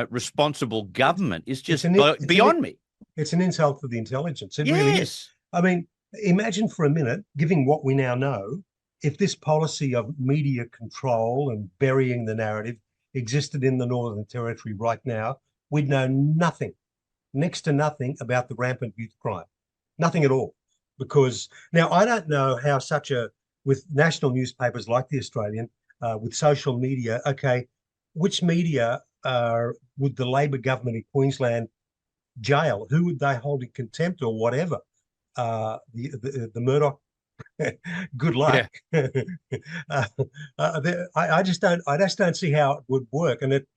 responsible government is just beyond me. It's an insult to the intelligence. It really is. I mean, imagine for a minute, given what we now know, if this policy of media control and burying the narrative existed in the Northern Territory right now, we'd know nothing, next to nothing about the rampant youth crime. Nothing at all. Because now I don't know how with national newspapers like The Australian, with social media, okay, which media would the Labor government in Queensland jail? Who would they hold in contempt or whatever? The Murdoch. Good luck. Yeah. I just don't see how it would work, and it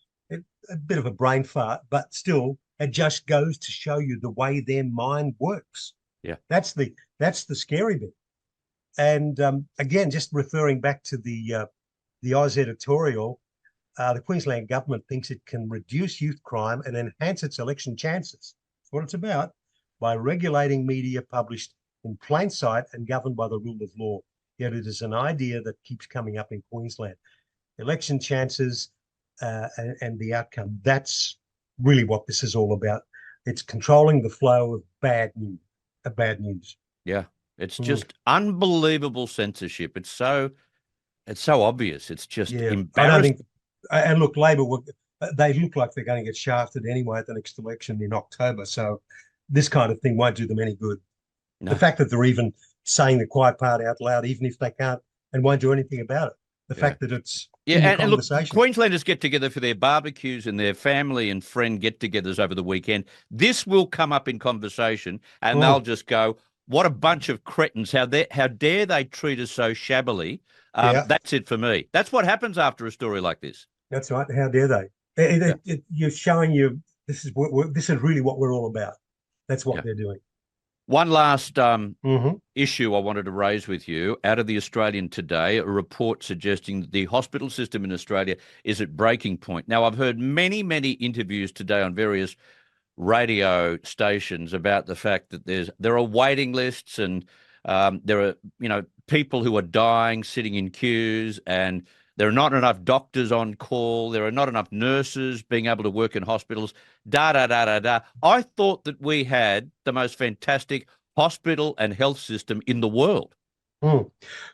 a bit of a brain fart, but still, it just goes to show you the way their mind works. Yeah, that's the scary bit. And again, just referring back to the Oz editorial, the Queensland government thinks it can reduce youth crime and enhance its election chances. That's what it's about, by regulating media published in plain sight and governed by the rule of law. Yet it is an idea that keeps coming up in Queensland. Election chances and the outcome. That's really what this is all about. It's controlling the flow of bad news. Yeah, it's just unbelievable censorship. It's so obvious. It's just embarrassing. And look, Labor, they look like they're going to get shafted anyway at the next election in October. So this kind of thing won't do them any good. No. The fact that they're even saying the quiet part out loud, even if they can't and won't do anything about it. The fact that it's and look, Queenslanders get together for their barbecues and their family and friend get-togethers over the weekend. This will come up in conversation, and they'll just go, "What a bunch of cretins! How dare they treat us so shabbily?" That's it for me. That's what happens after a story like this. That's right. How dare they? You're showing this is really what we're all about. That's what they're doing. One last issue I wanted to raise with you. Out of the Australian today, a report suggesting that the hospital system in Australia is at breaking point. Now, I've heard many, many interviews today on various radio stations about the fact that there are waiting lists and there are people who are dying sitting in queues, and there are not enough doctors on call. There are not enough nurses being able to work in hospitals. I thought that we had the most fantastic hospital and health system in the world.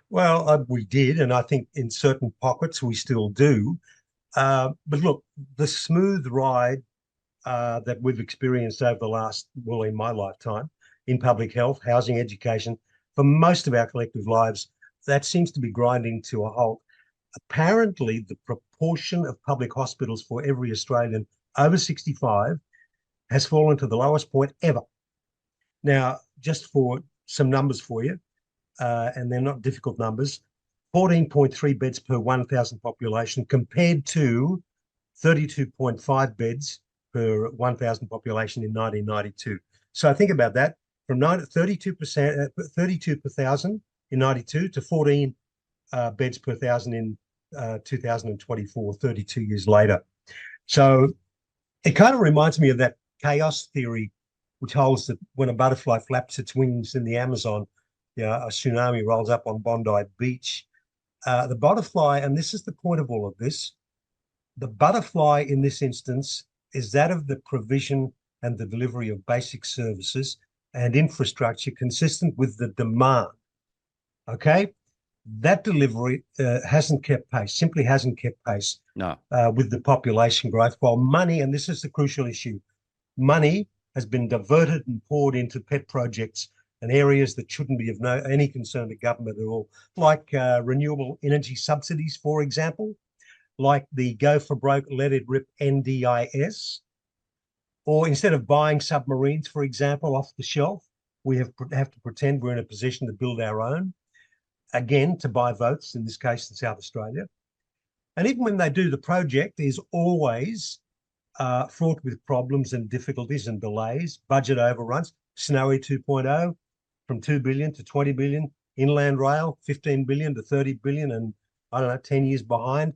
Well, we did, and I think in certain pockets we still do. But look, the smooth ride that we've experienced over the last, well, in my lifetime, in public health, housing, education, for most of our collective lives, that seems to be grinding to a halt. Apparently, the proportion of public hospitals for every Australian over 65 has fallen to the lowest point ever. Now, just for some numbers for you, and they're not difficult numbers, 14.3 beds per 1,000 population compared to 32.5 beds per 1,000 population in 1992. So think about that, from 32 per 1,000 in 92 to 14 beds per 1,000 in 2024, 32 years later. So it kind of reminds me of that chaos theory, which holds that when a butterfly flaps its wings in the Amazon, a tsunami rolls up on Bondi Beach. The butterfly, and this is the point of all of this, the butterfly in this instance is that of the provision and the delivery of basic services and infrastructure consistent with the demand. Okay? That delivery hasn't kept pace, simply hasn't kept pace with the population growth, while money, and this is the crucial issue, money has been diverted and poured into pet projects and areas that shouldn't be of any concern to government at all, like renewable energy subsidies, for example, like the go for broke, let it rip NDIS, or instead of buying submarines, for example, off the shelf, we have to pretend we're in a position to build our own, again, to buy votes, in this case in South Australia. And even when they do, the project is always fraught with problems and difficulties and delays, budget overruns, Snowy 2.0, from 2 billion to 20 billion, Inland Rail, 15 billion to 30 billion, and I don't know, 10 years behind.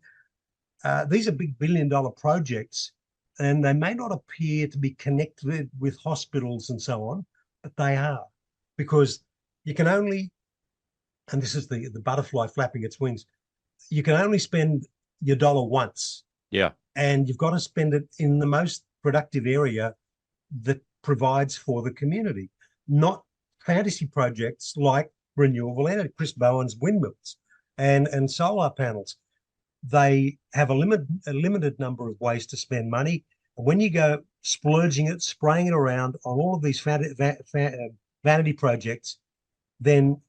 These are big billion-dollar projects, and they may not appear to be connected with hospitals and so on, but they are, because you can only, and this is the butterfly flapping its wings, you can only spend your dollar once. Yeah. And you've got to spend it in the most productive area that provides for the community, not fantasy projects like renewable energy, Chris Bowen's windmills and solar panels. They have a limited number of ways to spend money. And when you go splurging it, spraying it around on all of these vanity projects, then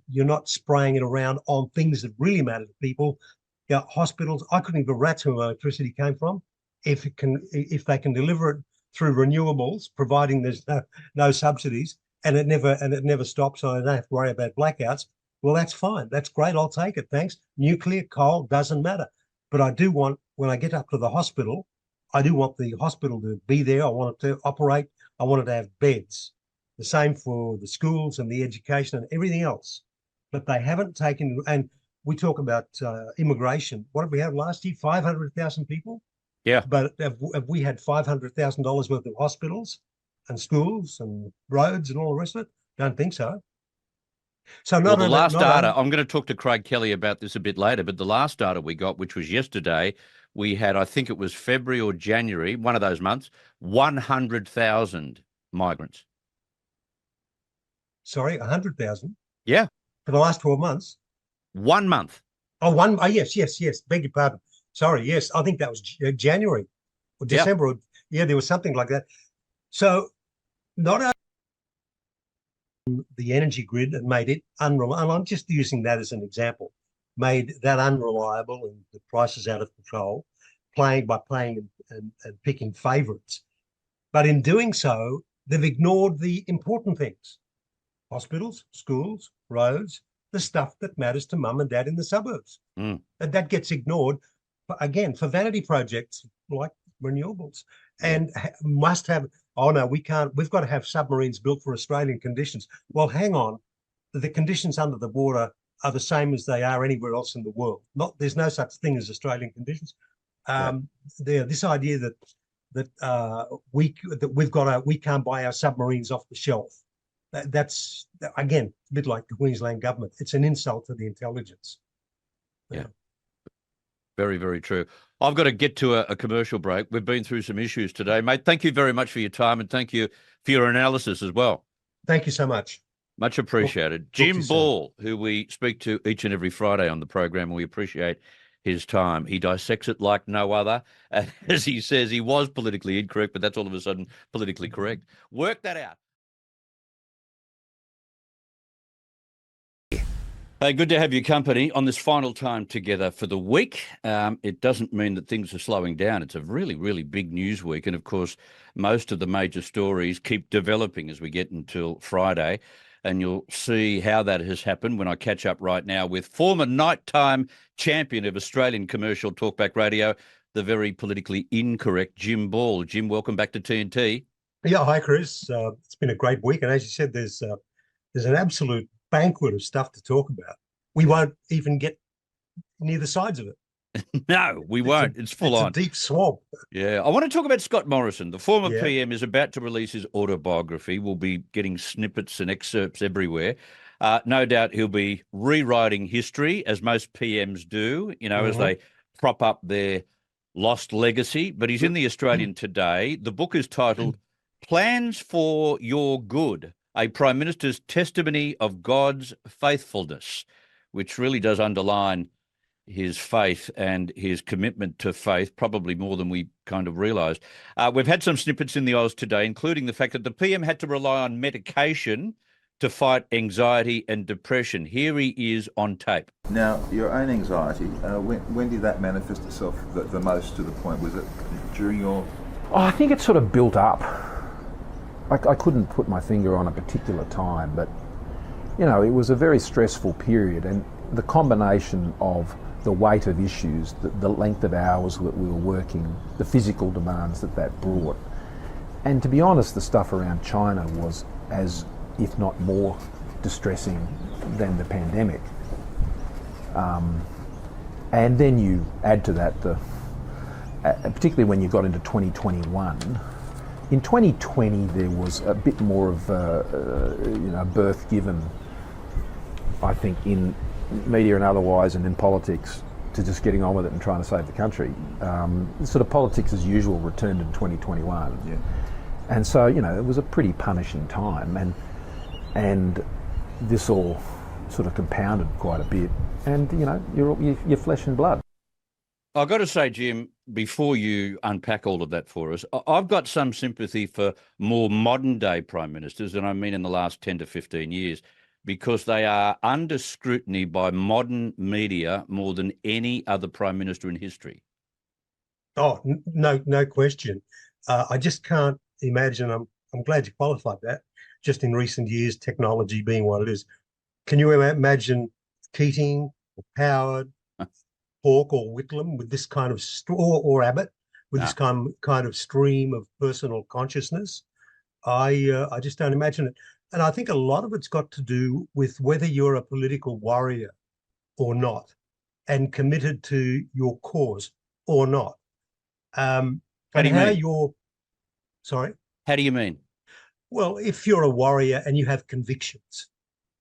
you're not spraying it around on things that really matter to people. Hospitals, I couldn't give a rat's where electricity came from. If they can deliver it through renewables, providing there's no subsidies, and it never stops, so I don't have to worry about blackouts, well, that's fine. That's great. I'll take it. Thanks. Nuclear, coal, doesn't matter. But I do want, when I get up to the hospital, I do want the hospital to be there. I want it to operate. I want it to have beds. The same for the schools and the education and everything else. But they haven't taken, and we talk about immigration. What did we have last year? 500,000 people? Yeah. But have we had $500,000 worth of hospitals and schools and roads and all the rest of it? Don't think so. So the last data, I'm going to talk to Craig Kelly about this a bit later, but the last data we got, which was yesterday, we had, I think it was February or January, one of those months, 100,000 migrants. Sorry, 100,000? Yeah. For the last 12 months? 1 month. Oh, yes. Beg your pardon. Sorry, yes. I think that was January or December. Yeah, there was something like that. So not only the energy grid and made it unreliable, and I'm just using that as an example, made that unreliable and the prices out of control, playing and picking favourites. But in doing so, they've ignored the important things. Hospitals, schools, roads, the stuff that matters to mum and dad in the suburbs. And that gets ignored, again, for vanity projects like renewables. And must have, oh no, we can't, we've got to have submarines built for Australian conditions. Well, hang on, the conditions under the water are the same as they are anywhere else in the world. There's no such thing as Australian conditions. This idea that we can't buy our submarines off the shelf. That's, again, a bit like the Queensland government. It's an insult to the intelligence. Yeah. Very, very true. I've got to get to a commercial break. We've been through some issues today, mate. Thank you very much for your time, and thank you for your analysis as well. Thank you so much. Much appreciated. Jim Ball, who we speak to each and every Friday on the program, and we appreciate his time. He dissects it like no other. As he says, he was politically incorrect, but that's all of a sudden politically correct. Work that out. Hey, good to have your company on this final time together for the week. It doesn't mean that things are slowing down. It's a really, really big news week. And of course, most of the major stories keep developing as we get until Friday. And you'll see how that has happened when I catch up right now with former nighttime champion of Australian commercial talkback radio, the very politically incorrect Jim Ball. Jim, welcome back to TNT. Yeah, hi, Chris. It's been a great week. And as you said, there's an absolute banquet of stuff to talk about. We won't even get near the sides of it. No, we won't. It's full on. It's a deep swamp. Yeah. I want to talk about Scott Morrison. The former PM is about to release his autobiography. We'll be getting snippets and excerpts everywhere. No doubt he'll be rewriting history, as most PMs do, as they prop up their lost legacy. But he's in the Australian today. The book is titled Plans for Your Good, a Prime Minister's Testimony of God's Faithfulness, which really does underline his faith and his commitment to faith, probably more than we kind of realised. We've had some snippets in the Oz today, including the fact that the PM had to rely on medication to fight anxiety and depression. Here he is on tape. Now, your own anxiety, when did that manifest itself the most to the point? Was it during your... Oh, I think it sort of built up. I couldn't put my finger on a particular time, but, it was a very stressful period, and the combination of the weight of issues, the length of hours that we were working, the physical demands that brought. And to be honest, the stuff around China was as, if not more, distressing than the pandemic. And then you add to that, particularly when you got into 2021, in 2020 there was a bit more of birth given, I think, in media and otherwise, and in politics, to just getting on with it and trying to save the country. Sort of politics as usual returned in 2021. Yeah. And so, it was a pretty punishing time, and this all sort of compounded quite a bit, and, you're flesh and blood. I've got to say, Jim, before you unpack all of that for us, I've got some sympathy for more modern day prime ministers, and I mean in the last 10 to 15 years, because they are under scrutiny by modern media more than any other prime minister in history. Oh, no question. I just can't imagine. I'm glad you qualified that. Just in recent years, technology being what it is. Can you imagine Keating or Howard, Hawke or Whitlam with this kind of or Abbott with this kind of stream of personal consciousness? I just don't imagine it. And I think a lot of it's got to do with whether you're a political warrior or not, and committed to your cause or not. How do you mean? Sorry? How do you mean? Well, if you're a warrior and you have convictions,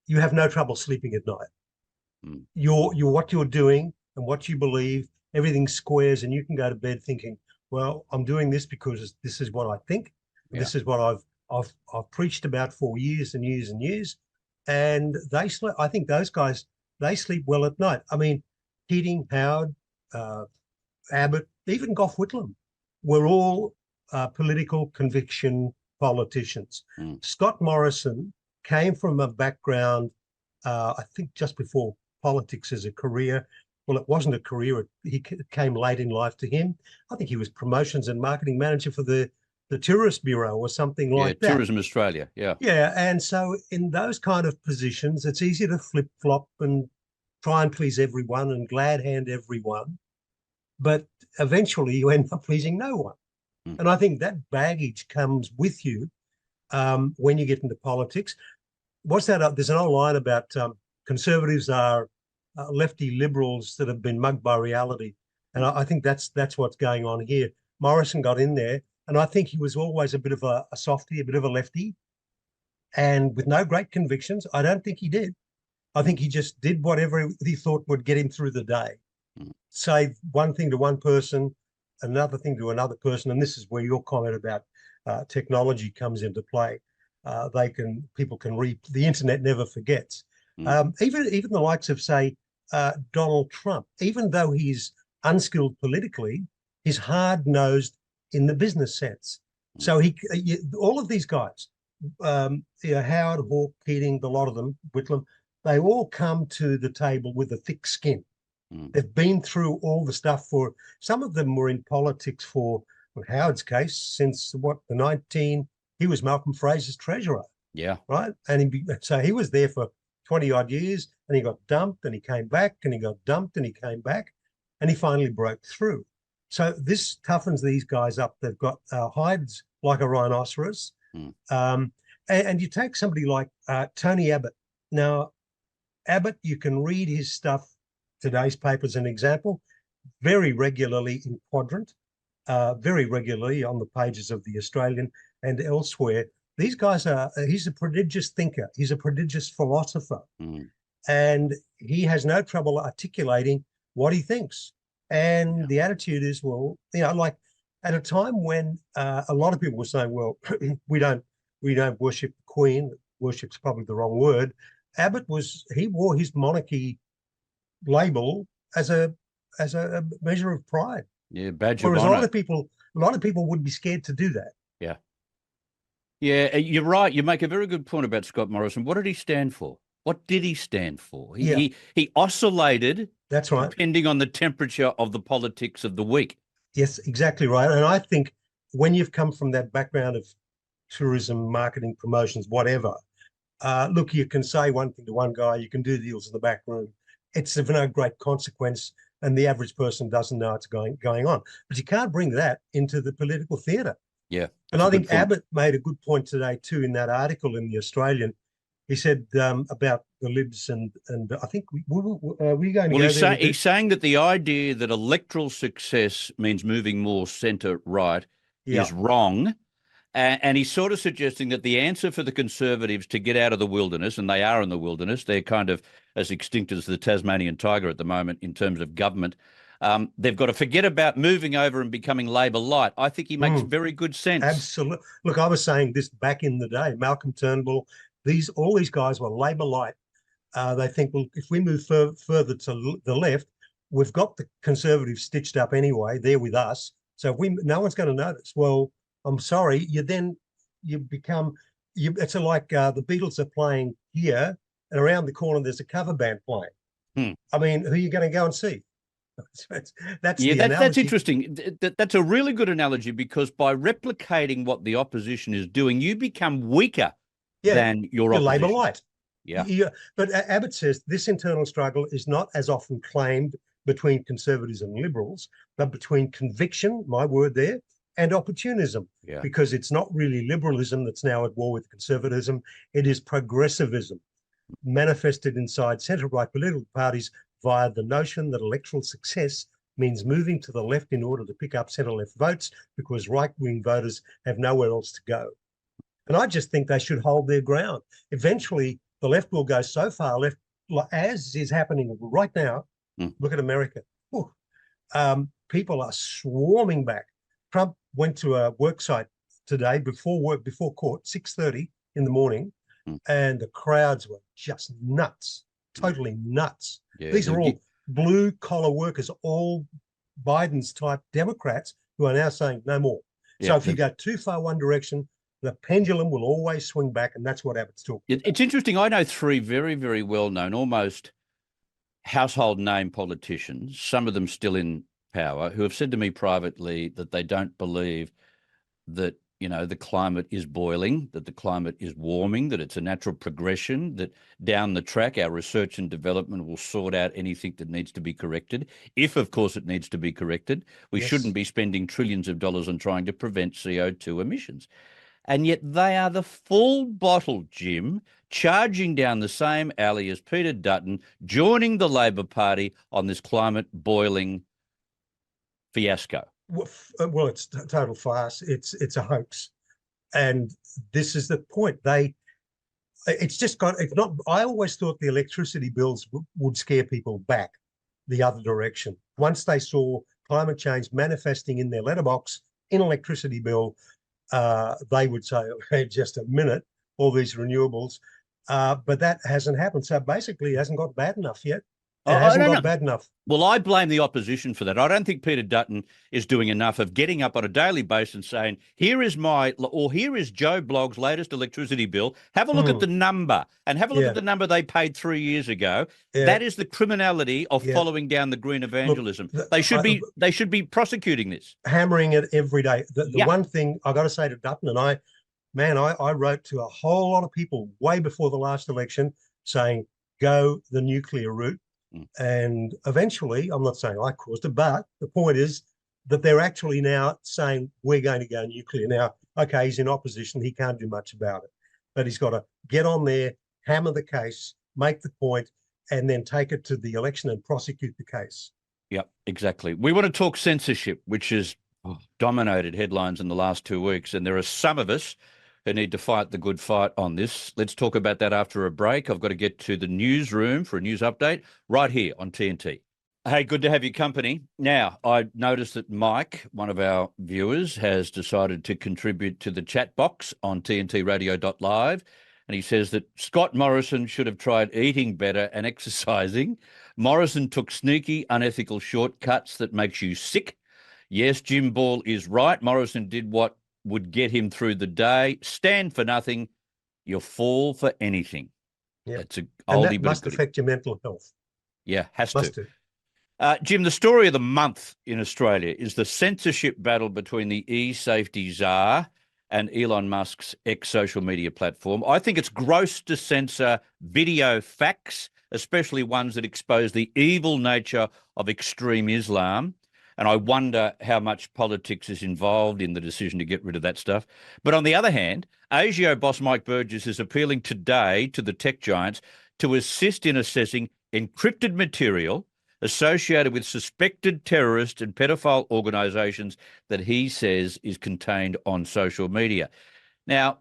you have no trouble sleeping at night. You're what you're doing and what you believe, everything squares, and you can go to bed thinking, well, I'm doing this because this is what I think. Yeah. This is what I've preached about for years and years and years. And I think those guys, they sleep well at night. I mean, Keating, Howard, Abbott, even Gough Whitlam were all political conviction politicians. Scott Morrison came from a background, I think just before politics as a career. Well, it wasn't a career. It came late in life to him. I think he was promotions and marketing manager for the Tourist Bureau or something like that. Tourism Australia, yeah. Yeah, and so in those kind of positions, it's easy to flip-flop and try and please everyone and glad hand everyone. But eventually you end up pleasing no one. And I think that baggage comes with you when you get into politics. What's that? There's an old line about conservatives are lefty liberals that have been mugged by reality. And I think that's what's going on here. Morrison got in there, and I think he was always a bit of a softie, a bit of a lefty, and with no great convictions. I don't think he did. I think he just did whatever he thought would get him through the day. Say one thing to one person, another thing to another person, and this is where your comment about technology comes into play. People can read. The internet never forgets. Even the likes of, say, Donald Trump, even though he's unskilled politically, he's hard-nosed in the business sense. So all of these guys, Howard, Hawke, Keating, a lot of them, Whitlam, they all come to the table with a thick skin. They've been through all the stuff some of them were in politics for, in Howard's case, since he was Malcolm Fraser's treasurer. Yeah. Right. And so he was there for 20 odd years, and he got dumped, and he came back, and he got dumped, and he came back, and he finally broke through. So this toughens these guys up. They've got hides like a rhinoceros. And you take somebody like Tony Abbott. Now, Abbott, you can read his stuff, today's paper as an example, very regularly in Quadrant, very regularly on the pages of the Australian and elsewhere. These guys he's a prodigious thinker. He's a prodigious philosopher. And he has no trouble articulating what he thinks. And the attitude is, well, like at a time when a lot of people were saying, well, we don't worship the Queen. Worship's probably the wrong word. Abbott he wore his monarchy label as a measure of pride. Yeah, badge of honor. Whereas a lot of people would be scared to do that. Yeah. Yeah, you're right. You make a very good point about Scott Morrison. What did he stand for? What did he stand for? He oscillated. That's right. Depending on the temperature of the politics of the week. Yes, exactly right. And I think when you've come from that background of tourism, marketing, promotions, whatever, look, you can say one thing to one guy, you can do deals in the back room. It's of no great consequence, and the average person doesn't know it's going on. But you can't bring that into the political theatre. Yeah. And I think Abbott made a good point today too in that article in the Australian. He said about the Libs and I think we're going to go there. He's saying that the idea that electoral success means moving more centre-right is wrong. And he's sort of suggesting that the answer for the Conservatives to get out of the wilderness, and they are in the wilderness, they're kind of as extinct as the Tasmanian tiger at the moment in terms of government. They've got to forget about moving over and becoming Labor light. I think he makes very good sense. Absolutely. Look, I was saying this back in the day. Malcolm Turnbull, all these guys were Labor light. They think, well, if we move further to the left, we've got the Conservatives stitched up anyway. They're with us, so no one's going to notice. Well, I'm sorry. You become. It's like the Beatles are playing here, and around the corner there's a cover band playing. I mean, who are you going to go and see? That's interesting. That's a really good analogy, because by replicating what the opposition is doing, you become weaker than your opposition. Labor light. Yeah. But Abbott says this internal struggle is not as often claimed between Conservatives and Liberals, but between conviction, my word there, and opportunism. Yeah. Because it's not really liberalism that's now at war with conservatism. It is progressivism manifested inside centre-right political parties via the notion that electoral success means moving to the left in order to pick up centre-left votes, because right-wing voters have nowhere else to go. And I just think they should hold their ground. Eventually, the left will go so far left, as is happening right now. Look at America. People are swarming back. Trump went to a work site today before court, 6:30 in the morning, and the crowds were just nuts, totally nuts. Yeah, these are all blue-collar workers, all Biden's type Democrats who are now saying no more. So if you go too far one direction, the pendulum will always swing back, and that's what Abbott's talking about. It's interesting. I know three very, very well-known, almost household name politicians, some of them still in power, who have said to me privately that they don't believe that, the climate is boiling, that the climate is warming, that it's a natural progression, that down the track our research and development will sort out anything that needs to be corrected. If, of course, it needs to be corrected, we shouldn't be spending trillions of dollars on trying to prevent CO2 emissions. And yet they are the full bottle, Jim, charging down the same alley as Peter Dutton, joining the Labor Party on this climate boiling fiasco. Well, it's total farce. It's a hoax, and this is the point. It's not. I always thought the electricity bills would scare people back the other direction. Once they saw climate change manifesting in their letterbox in electricity bill, they would say, "Okay, just a minute, all these renewables," but that hasn't happened. So basically, it hasn't got bad enough yet. It hasn't got bad enough. Well, I blame the opposition for that. I don't think Peter Dutton is doing enough of getting up on a daily basis and saying, here is Joe Blogg's latest electricity bill. Have a look at the number and have a look at the number they paid 3 years ago. Yeah. That is the criminality of following down the green evangelism. Look, they should be prosecuting this. Hammering it every day. The one thing I got to say to Dutton, and I wrote to a whole lot of people way before the last election saying, go the nuclear route. And eventually, I'm not saying I caused it, but the point is that they're actually now saying we're going to go nuclear. Now, okay, he's in opposition. He can't do much about it. But he's got to get on there, hammer the case, make the point, and then take it to the election and prosecute the case. Yep, exactly. We want to talk censorship, which has dominated headlines in the last 2 weeks. And there are some of us who need to fight the good fight on this. Let's talk about that after a break. I've got to get to the newsroom for a news update right here on TNT. Hey, good to have your company. Now, I noticed that Mike, one of our viewers, has decided to contribute to the chat box on tntradio.live. And he says that Scott Morrison should have tried eating better and exercising. Morrison took sneaky, unethical shortcuts that makes you sick. Yes, Jim Ball is right. Morrison did what would get him through the day. Stand for nothing, you fall for anything. Yeah, it's a and that must affect your mental health. Yeah, has to. Jim, the story of the month in Australia is the censorship battle between the e-safety czar and Elon Musk's ex-social media platform. I think it's gross to censor video facts, especially ones that expose the evil nature of extreme Islam. And I wonder how much politics is involved in the decision to get rid of that stuff. But on the other hand, ASIO boss Mike Burgess is appealing today to the tech giants to assist in assessing encrypted material associated with suspected terrorist and pedophile organisations that he says is contained on social media. Now,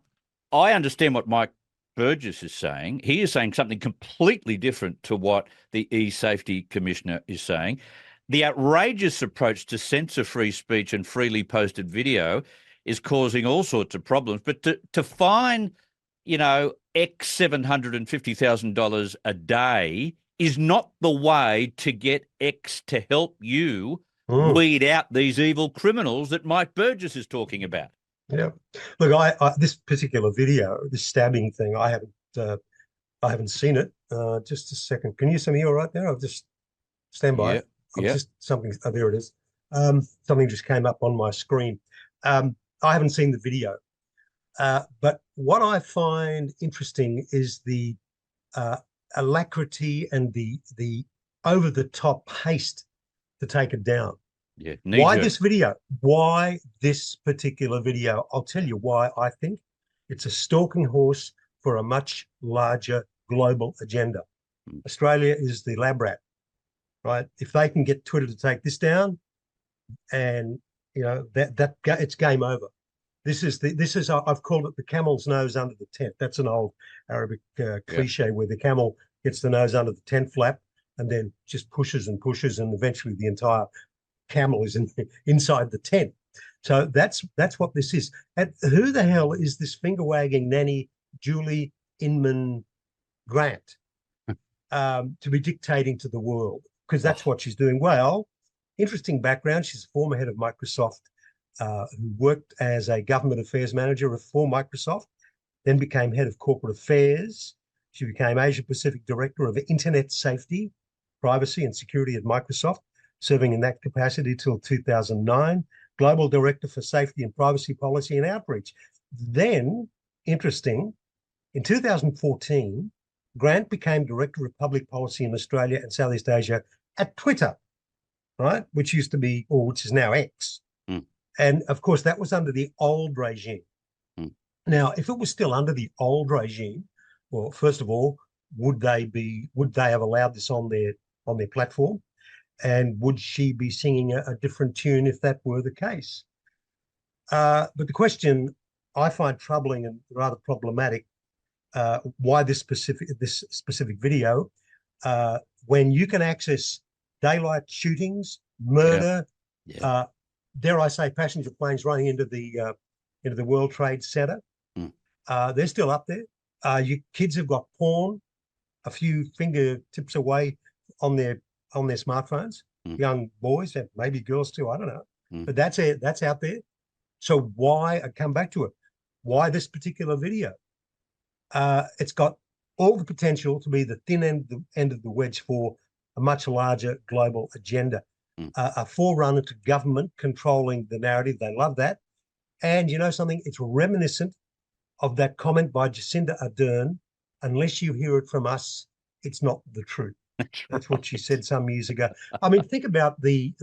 I understand what Mike Burgess is saying. He is saying something completely different to what the e-safety commissioner is saying. The outrageous approach to censor free speech and freely posted video is causing all sorts of problems. But to fine, X $750,000 a day is not the way to get X to help you weed out these evil criminals that Mike Burgess is talking about. Yeah. Look, I this particular video, this stabbing thing, I haven't seen it. Just a second. Can you see me all right there? I'll just stand by. Yeah. Just something. Oh, there it is. Something just came up on my screen. I haven't seen the video, but what I find interesting is the alacrity and the over-the-top haste to take it down. Yeah. Why this video? Why this particular video? I'll tell you why. I think it's a stalking horse for a much larger global agenda. Australia is the lab rat. Right, if they can get Twitter to take this down, and it's game over. This is I've called it the camel's nose under the tent. That's an old Arabic cliche where the camel gets the nose under the tent flap and then just pushes and pushes, and eventually the entire camel is inside the tent. So that's what this is. And who the hell is this finger wagging nanny Julie Inman Grant to be dictating to the world? Because that's what she's doing. Well, interesting background. She's a former head of Microsoft who worked as a government affairs manager for Microsoft, then became head of corporate affairs. She became Asia Pacific Director of Internet Safety, Privacy and Security at Microsoft, serving in that capacity till 2009, Global Director for Safety and Privacy Policy and Outreach. Then, interesting, in 2014, Grant became Director of Public Policy in Australia and Southeast Asia at Twitter, right? Which used to be, or which is now X. And of course, that was under the old regime. Now, if it was still under the old regime, well, first of all, would they have allowed this on their platform? And would she be singing a different tune if that were the case? But the question I find troubling and rather problematic, why this specific video, when you can access daylight shootings, murder, dare I say, passenger planes running into the World Trade Center, they're still up there. Your kids have got porn a few fingertips away on their smartphones. Young boys, and maybe girls too. I don't know, but that's it. That's out there. So why? I come back to it. Why this particular video? It's got all the potential to be the thin end of the wedge for a much larger global agenda, a forerunner to government controlling the narrative. They love that. And you know something? It's reminiscent of that comment by Jacinda Ardern, unless you hear it from us, it's not the truth. That's what she said some years ago. I mean, think about the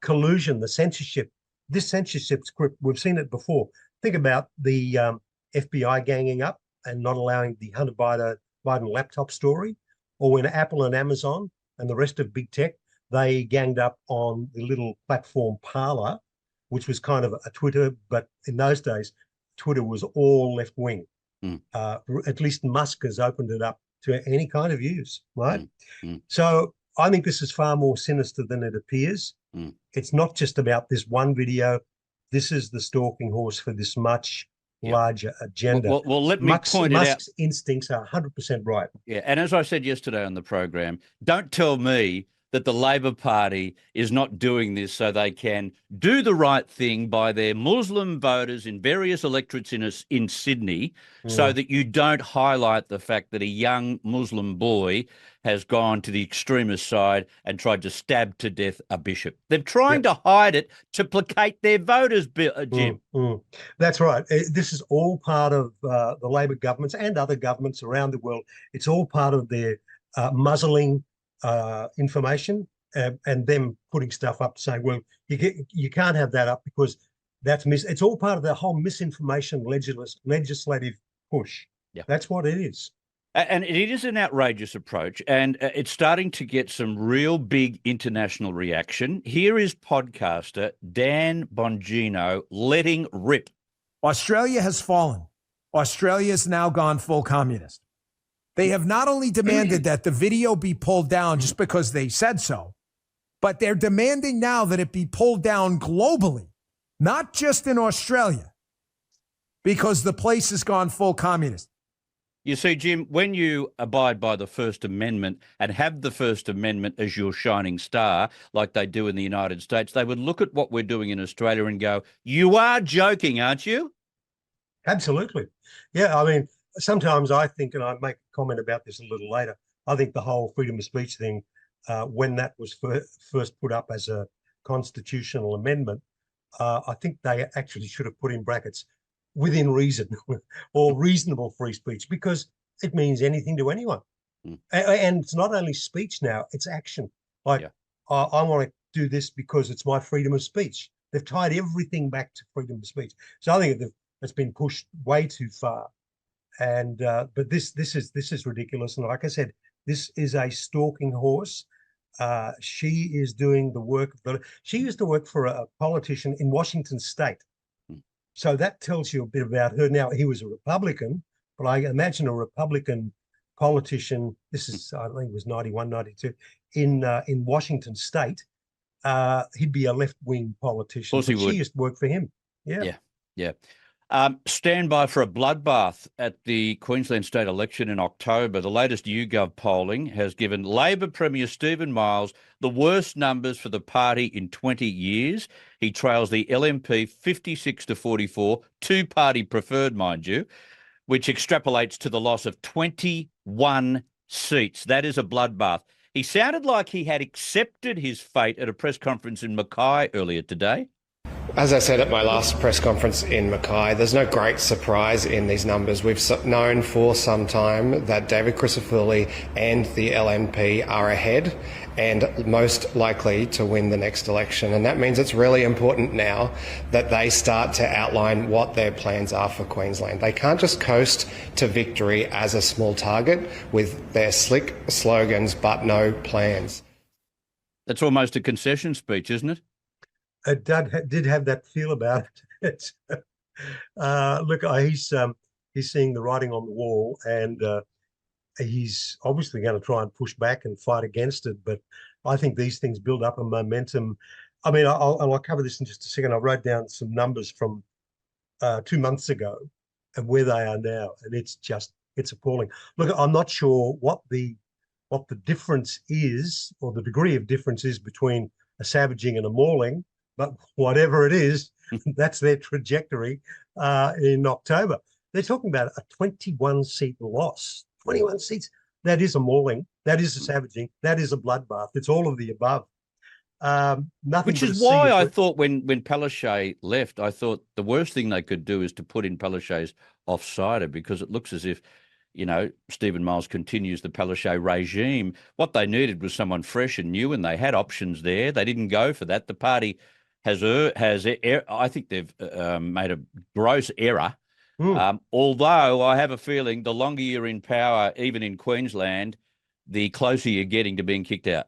collusion, the censorship. This censorship script, we've seen it before. Think about the FBI ganging up and not allowing the Hunter Biden laptop story, or when Apple and Amazon and the rest of big tech, they ganged up on the little platform Parler, which was kind of a Twitter, but in those days, Twitter was all left-wing. At least Musk has opened it up to any kind of use, right? So I think this is far more sinister than it appears. It's not just about this one video. This is the stalking horse for this much larger agenda. Well, let me point it out. Musk's instincts are 100% right. Yeah, and as I said yesterday on the program, don't tell me that the Labor Party is not doing this so they can do the right thing by their Muslim voters in various electorates in Sydney, so that you don't highlight the fact that a young Muslim boy has gone to the extremist side and tried to stab to death a bishop. They're trying to hide it to placate their voters, Jim. That's right. This is all part of the Labor governments and other governments around the world. It's all part of their muzzling information and them putting stuff up saying, well, you can't have that up because that's it's all part of the whole misinformation legislative push. That's what it is. And it is an outrageous approach, and it's starting to get some real big international reaction. Here is podcaster Dan Bongino letting rip. Australia has fallen. Australia has now gone full communist. They have not only demanded that the video be pulled down just because they said so, but they're demanding now that it be pulled down globally, not just in Australia, because the place has gone full communist. You see, Jim, when you abide by the First Amendment and have the First Amendment as your shining star, like they do in the United States, they would look at what we're doing in Australia and go, you are joking, aren't you? Absolutely. Yeah, I mean, sometimes I think, and I make a comment about this a little later, I think the whole freedom of speech thing, when that was first put up as a constitutional amendment, I think they actually should have put in brackets within reason or reasonable free speech, because it means anything to anyone. And it's not only speech now, it's action. Like, I want to do this because it's my freedom of speech. They've tied everything back to freedom of speech. So I think it's been pushed way too far. And but this is ridiculous. And like I said, this is a stalking horse. She is doing the work. She used to work for a politician in Washington State. So that tells you a bit about her. Now, he was a Republican, but I imagine a Republican politician, this is, I think it was 91, 92, in Washington State, he'd be a left-wing politician. Of course he would. She used to work for him. Yeah. Stand by for a bloodbath at the Queensland state election in October. The latest YouGov polling has given Labor Premier Stephen Miles the worst numbers for the party in 20 years. He trails the LNP 56-44, two-party preferred, mind you, which extrapolates to the loss of 21 seats. That is a bloodbath. He sounded like he had accepted his fate at a press conference in Mackay earlier today. As I said at my last press conference in Mackay, there's no great surprise in these numbers. We've known for some time that David Crisafulli and the LNP are ahead and most likely to win the next election. And that means it's really important now that they start to outline what their plans are for Queensland. They can't just coast to victory as a small target with their slick slogans but no plans. That's almost a concession speech, isn't it? It did have that feel about it. Look, he's seeing the writing on the wall, and he's obviously going to try and push back and fight against it. But I think these things build up a momentum. I mean, I'll cover this in just a second. I wrote down some numbers from 2 months ago and where they are now, and it's appalling. Look, I'm not sure what the what the difference is, or the degree of difference is between a savaging and a mauling, but whatever it is, that's their trajectory in October. They're talking about a 21-seat loss. 21 seats. That is a mauling. That is a savaging. That is a bloodbath. It's all of the above. Nothing. Which is why I thought when Palaszczuk left, I thought the worst thing they could do is to put in Palaszczuk's offsider, because it looks as if, you know, Stephen Miles continues the Palaszczuk regime. What they needed was someone fresh and new, and they had options there. They didn't go for that. The party has I think they've made a gross error. Although I have a feeling the longer you're in power, even in Queensland, the closer you're getting to being kicked out.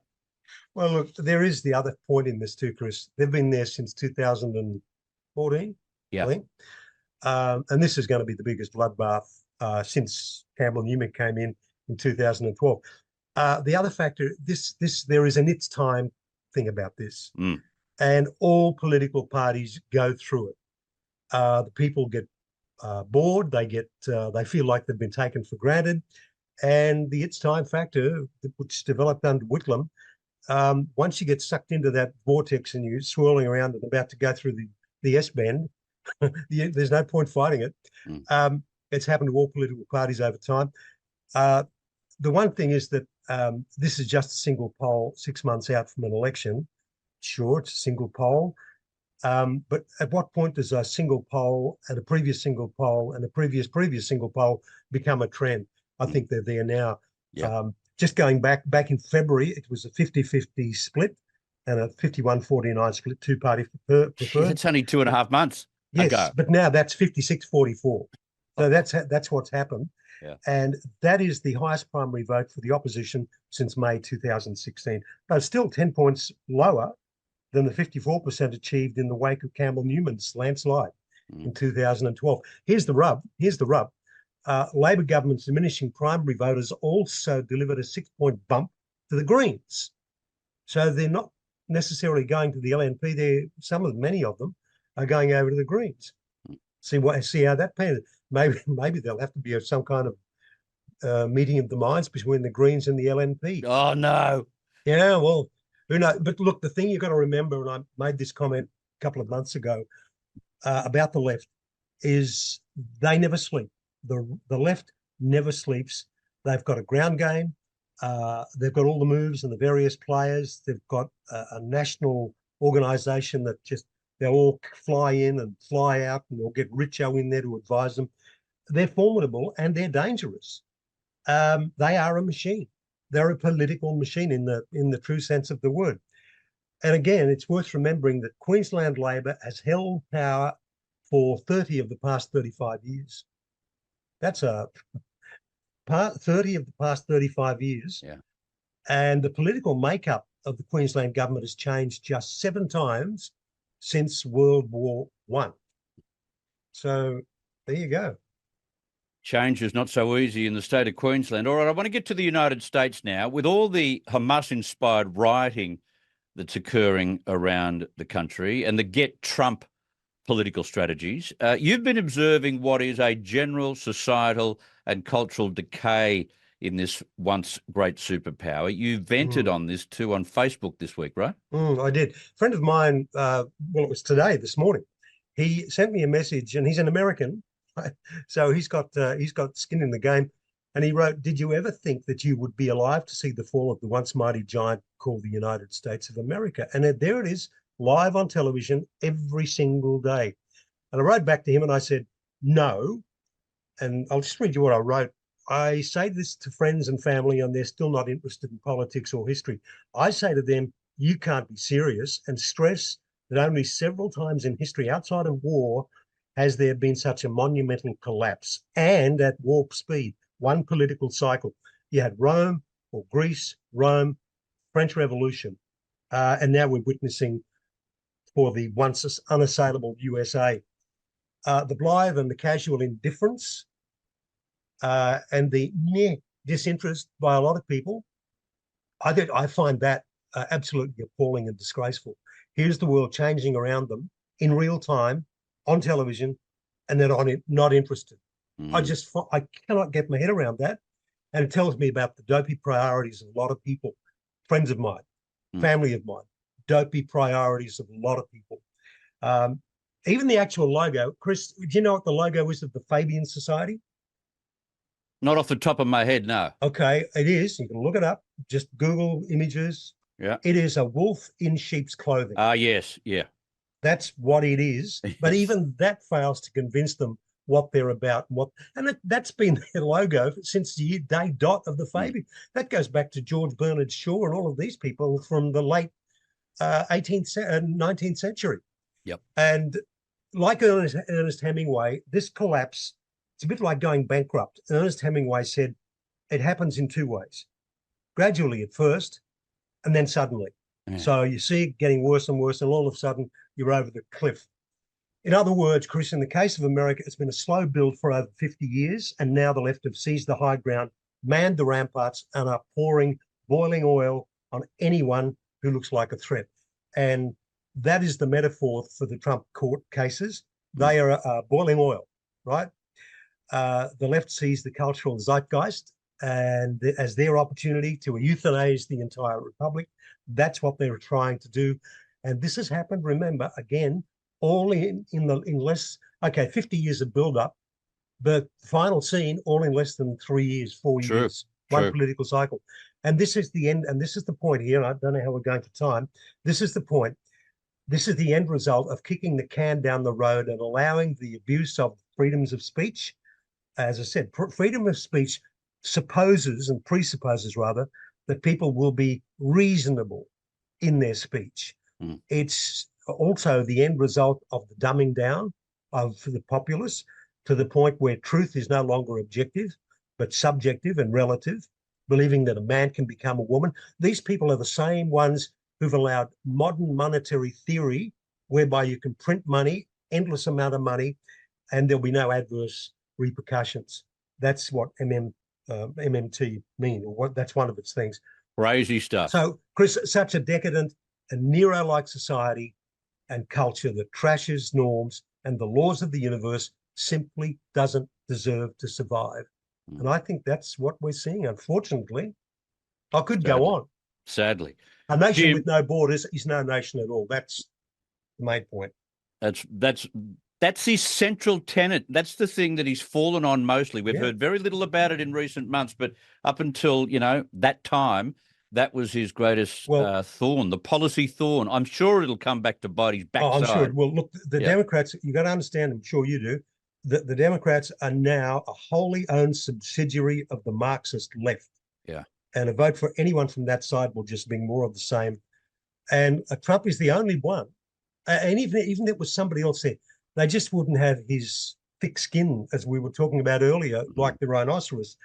Well, look, there is the other point in this too, Chris. They've been there since 2014, I think. And this is going to be the biggest bloodbath since Campbell Newman came in 2012. The other factor, there is an it's time thing about this. And all political parties go through it. The people get bored, they feel like they've been taken for granted. And the it's time factor, which developed under Whitlam, once you get sucked into that vortex and you're swirling around and about to go through the S-bend, there's no point fighting it. It's happened to all political parties over time. The one thing is that this is just a single poll 6 months out from an election. Sure, it's a single poll. But at what point does a single poll and a previous single poll and a previous single poll become a trend? I think they're there now. Just going back in February, it was a 50-50 split and a 51-49 split, two-party preferred. It's only 2.5 months ago. But now that's 56-44. So that's what's happened. And that is the highest primary vote for the opposition since May 2016. But it's still 10 points lower than the 54% achieved in the wake of Campbell Newman's landslide in 2012. Here's the rub. Labor government's diminishing primary voters also delivered a 6-point bump to the Greens. So they're not necessarily going to the LNP. Many of them are going over to the Greens. See how that pans. Maybe there'll have to be some kind of meeting of the minds between the Greens and the LNP. Oh, no. Yeah, well, who knows? But look, the thing you've got to remember, and I made this comment a couple of months ago about the left, is they never sleep. The left never sleeps. They've got a ground game. They've got all the moves and the various players. They've got a national organisation that they'll all fly in and fly out, and they'll get Richo in there to advise them. They're formidable and they're dangerous. They are a machine. They're a political machine in the true sense of the word. And again, it's worth remembering that Queensland Labor has held power for 30 of the past 35 years. That's 30 of the past 35 years. And the political makeup of the Queensland government has changed just 7 times since World War I. So there you go. Change is not so easy in the state of Queensland. All right, I want to get to the United States now. With all the Hamas-inspired rioting that's occurring around the country and the Get Trump political strategies, you've been observing what is a general societal and cultural decay in this once great superpower. You vented on this too on Facebook this week, right? I did. A friend of mine, it was this morning, he sent me a message, and he's an American, so he's got skin in the game, and he wrote, "Did you ever think that you would be alive to see the fall of the once mighty giant called the United States of America?" And there it is, live on television every single day. And I wrote back to him and I said, no. And I'll just read you what I wrote. I say this to friends and family, and they're still not interested in politics or history. I say to them, you can't be serious, and stress that only several times in history outside of war has there been such a monumental collapse, and at warp speed, one political cycle. You had Rome or Greece, Rome, French Revolution, and now we're witnessing for the once unassailable USA. The blithe and the casual indifference and the mere disinterest by a lot of people, I find that absolutely appalling and disgraceful. Here's the world changing around them in real time on television, and they're not interested. I cannot get my head around that. And it tells me about the dopey priorities of a lot of people, friends of mine, family of mine, dopey priorities of a lot of people. Even the actual logo, Chris, do you know what the logo is of the Fabian Society? Not off the top of my head, no. Okay, it is. You can look it up. Just Google images. Yeah. It is a wolf in sheep's clothing. Yes, yeah. That's what it is. But Yes. even that fails to convince them what they're about. That's been their logo since the day dot of the Fabian. That goes back to George Bernard Shaw and all of these people from the late 18th, 19th century. Yep. And like Ernest Hemingway, this collapse, it's a bit like going bankrupt. Ernest Hemingway said it happens in two ways. Gradually at first, and then suddenly. Yeah. So you see it getting worse and worse, and all of a sudden you're over the cliff. In other words, Chris, in the case of America, it's been a slow build for over 50 years, and now the left have seized the high ground, manned the ramparts, and are pouring boiling oil on anyone who looks like a threat. And that is the metaphor for the Trump court cases. They are boiling oil, right? The left sees the cultural zeitgeist and as their opportunity to euthanize the entire republic. That's what they're trying to do. And this has happened, remember, again, all in less, 50 years of build-up, but final scene all in less than 3 years, 4 years, one political cycle. And this is the end, and this is the point here, and I don't know how we're going to time. This is the point. This is the end result of kicking the can down the road and allowing the abuse of freedoms of speech. As I said, freedom of speech supposes and presupposes rather that people will be reasonable in their speech. It's also the end result of the dumbing down of the populace to the point where truth is no longer objective, but subjective and relative, believing that a man can become a woman. These people are the same ones who've allowed modern monetary theory, whereby you can print money, endless amount of money, and there'll be no adverse repercussions. That's what MMT mean, or that's one of its things. Crazy stuff. So, Chris, such a decadent and Nero-like society and culture that trashes norms and the laws of the universe simply doesn't deserve to survive. And I think that's what we're seeing, unfortunately. I could go on. Sadly. A nation with no borders is no nation at all. That's the main point. That's his central tenet. That's the thing that he's fallen on mostly. We've heard very little about it in recent months, but up until, that time, that was his greatest thorn, the policy thorn. I'm sure it'll come back to bite his backside. I'm sure. Well, look, the Democrats, you got to understand, I'm sure you do, that the Democrats are now a wholly owned subsidiary of the Marxist left. Yeah. And a vote for anyone from that side will just be more of the same. And Trump is the only one. And even if it was somebody else there, they just wouldn't have his thick skin, as we were talking about earlier, like the rhinoceros.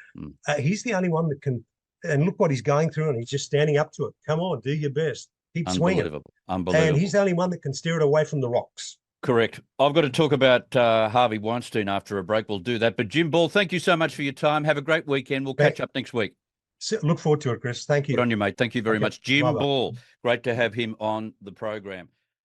He's the only one that can, and look what he's going through, and he's just standing up to it. Come on, do your best. Keep swinging. Unbelievable. And he's the only one that can steer it away from the rocks. Correct. I've got to talk about Harvey Weinstein after a break. We'll do that. But Jim Ball, thank you so much for your time. Have a great weekend. We'll catch up next week. Look forward to it, Chris. Thank you. Good on you, mate. Thank you very much. Jim Bye-bye. Ball, great to have him on the program.